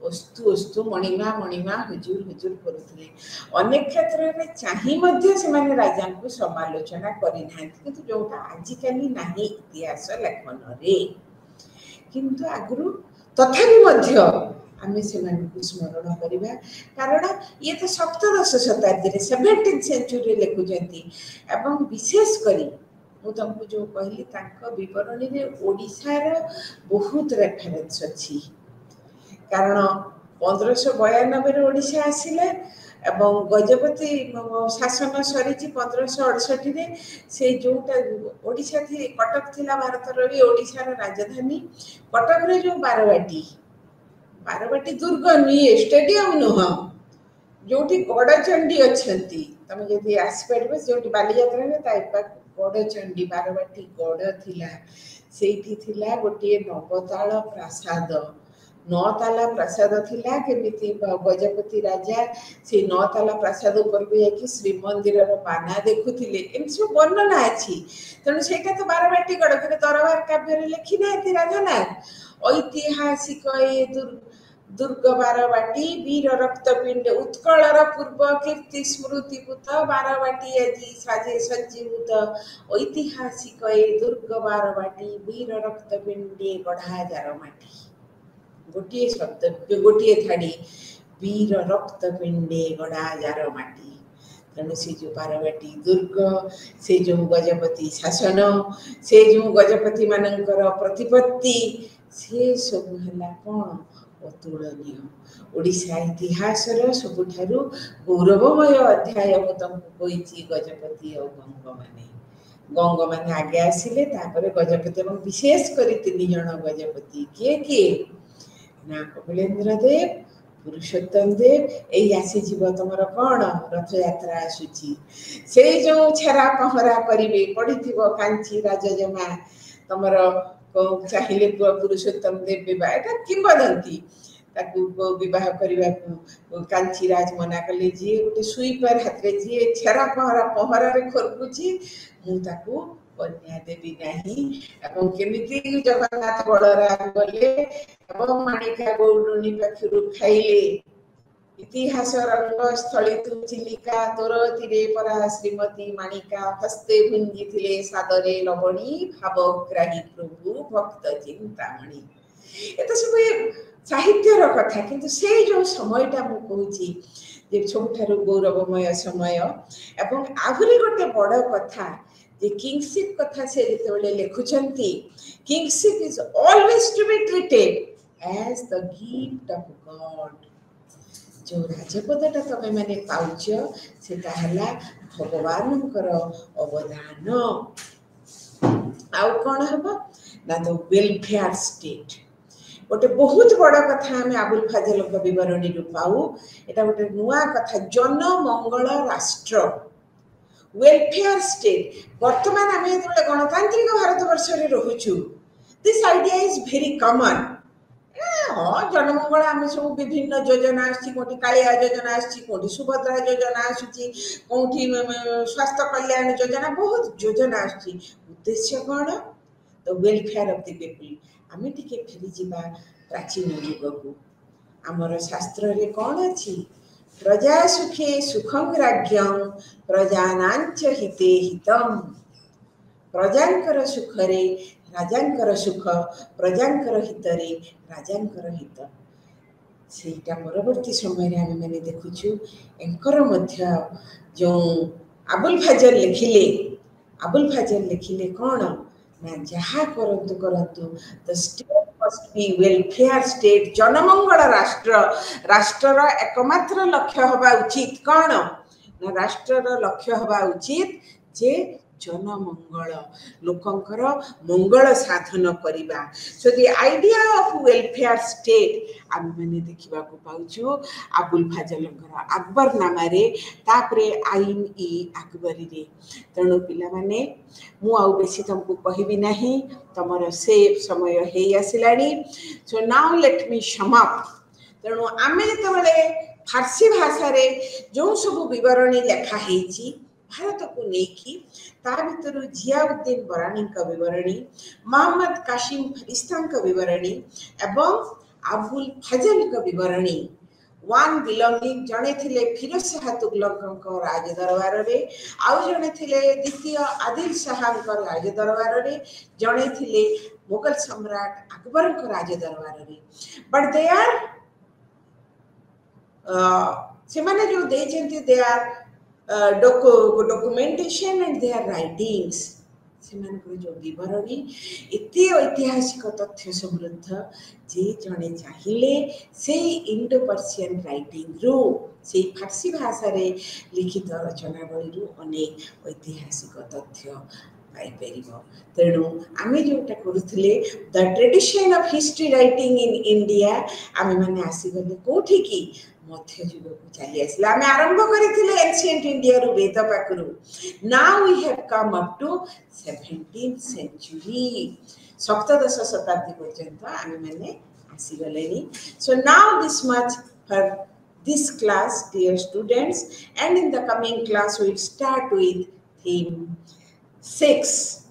वस्तु वस्तु मणिमा मणिमा हुजूर हुजूर करुले अनेक क्षेत्र में चाहिए राजा को समालोचना करना किंतु जोटा आजिकल ना इतिहास लेखन किंतु आगु तथापि आम से स्मरण करवा कारण ये तो सप्तदश शताब्दी 17th सेंचुरी लिखुंट विशेषकर मु तुमको जो कहली बरणी में ओडिशार बहुत रेफरेन्स अच्छी कारण 1592 ओडिशा आसिले एवं गजपति शासन सरी 1568 से जोटा ओडिशा थी कटक थिला भारतर भी ओडिशार राजधानी कटक रे जो बारवाटी दुर्ग नुहे स्टेडियम नुह जोटी गड़चंडी अच्छा तुम जब आसपार जो बालीजात्रा गड़चंडी बारवाटी गड़ थिला सेठी थिला गोटे नवताल प्रासाद 9 ताला प्रासाद थिला केमिति गजपति राजा से 9 ताला प्रासाद ऊपर को जाकि श्रीमंदिर बाना देखुथिले एम सब वर्णना अछि तेणु सेटा तो बारवाटी गड़ के दरबार काव्य रे लिखि नाथि राजानाथ ऐतिहासिक ए दुर्ग बारवाटी वीर रक्तपिंड उत्कलर पूर्व कीर्ति स्मृतिभूत बारवाटी आदि साजे सज्जीभूत ऐतिहासिक ए दुर्ग बारवाटी वीर रक्तपिंडे गढ़ा जारमाटी गोटे शब्द गोटे थाड़ी वीर रक्तपिंडे गढ़ा जारमाटी तेणु से जो बारवाटी दुर्ग से जो गजपति शासन से जो गजपति मानकर प्रतिपत्ति से सब है कौन अतुलनीय ओडिशा इतिहास सबुठारु गौरवमय अध्याय मु तुमको कही गजपति और गंग माने आगे आसिले गजपति और विशेषकर 3 जन गजपति किए किए ना कपिलेन्द्र देव पुरुषोत्तम देव यही आसीज तुम कौन रथ यात्रा आसूची से जो छेरा पहरा करेंगे पढ़ी कांची राजजमा तुम चाहिए पुरुषोत्तम देव विवाह किंवदंती विवाह करने कांची राज मना कले जी गोटे सुईपर हाथ में जी छेरा पहरा पहरा खोरकुची मुझे कन्या देवी नहीं केमी जगन्नाथ बलराम गले माणिका गौडुणी पाखर खाइले इतिहास रंग स्थली तु चिलिका तोर तीरे परा श्रीमती माणिका हस्ते भुंजी थिले सादरे लवणी भावग्राही प्रभु भक्त चिंतामणि ये तो सब साहित्यर कथा किंतु से जो समयटा मु कहूची जे सबठारु गौरवमय समय एवं आहुरी गोटे बड़ कथा जे किंगशिप कथा से जेतेबेले लिखुचंती kingship is always to be treated as the gift of God जो राजपदटा तमे माने पाउच सेटा हला भगवानकर अवदान आउ कोन हबो ना द वेलफेयर स्टेट गोटे बहुत बड़ कथा आम आबुल फाजल बरणी पाऊ एटा गोटे नुआ कथा जन मंगल राष्ट्र वेलफेयर स्टेट वर्तमान आम जो गणतांत्रिक भारत वर्ष रोचु this idea is very common हाँ जनमंगल आम सब विभिन्न योजना आसोटी कालिया योजना आसोटी सुभद्रा योजना आसूची कौटी स्वास्थ्य कल्याण योजना बहुत योजना आसूची उद्देश्य कौन the welfare of the people आम टिके फेरी जावा प्राचीन युग को आमर शास्त्र रे कौन अच्छी प्रजा सुखे सुखं राज्यं प्रजानांच हिते हितम प्रजांकर सुखरे राजांकर सुख प्रजांकर हितरे राजांकर हित सेटा परवर्ती समय आम मैंने देखुचु एंकर मध्य जो आबुल फाजल लिखिले कौन ना जहा करंतु the state must be welfare state जनमंगल राष्ट्र राष्ट्रर एकमात्र लक्ष्य हवा उचित कौन ना राष्ट्रर लक्ष्य हवा उचित जे जनमंगल लोकंकर मंगल साधन करिबा so the idea of welfare state आम मैंने देखा पाऊँ अबुल फाजलंकर अकबर नाम तापरे आईन इ अकबरी रे तेणु पिला माने मु आउ बेसी तुमको कहबी नहीं तुमर से समय हे आसिलानी so now let me sum up तेणु आमे जेतबेले फारसी भाषा रे जो सब विवरणी लेखा हेची भारत को लेकी ता भितर जियाउद्दीन बरानी का विवरणी मोहम्मद कासिम फरिश्ता का विवरणी एवं अबुल फजल का विवरणी वन बिलोंगिंग जड़े थिले फिरोज शाह तुगलक राज दरबार रे आउ जड़े थिले द्वितीय आदिल शाह राज दरबार रे जड़े थिले मुगल सम्राट अकबर राज दरबार रे बट दे आर से माने जो they are documentation and their writings सेमानकर जो विवरणी एते ऐतिहासिक तथ्य समृद्ध जे जणे चाहिए से इंडो पर्शियन राइटिंग रू से फारसी भाषा रे लिखित रचनावली रू अनेक ऐतिहासिक तथ्य पाइपर तेणु आम जोटा करूले the tradition of history writing in India आम मैंने आसीगले कौटी की मध्य युग को चली आसला आम आरंभ करथिले एंशिएंट इंडिया रू वेद पाखरु now we have come up to 17th century सप्तदश शताब्दी पर्यंत आम मैंने आसीगलेनी so now this much for this class dear students and in the coming class we will start with theme 6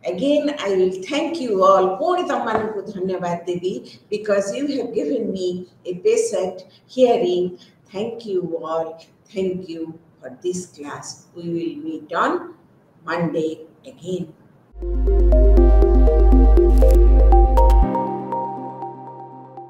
again I will thank you all puri tammanku dhanyawad devi because you have given me a patient hearing thank you all thank you for this class we will meet on Monday again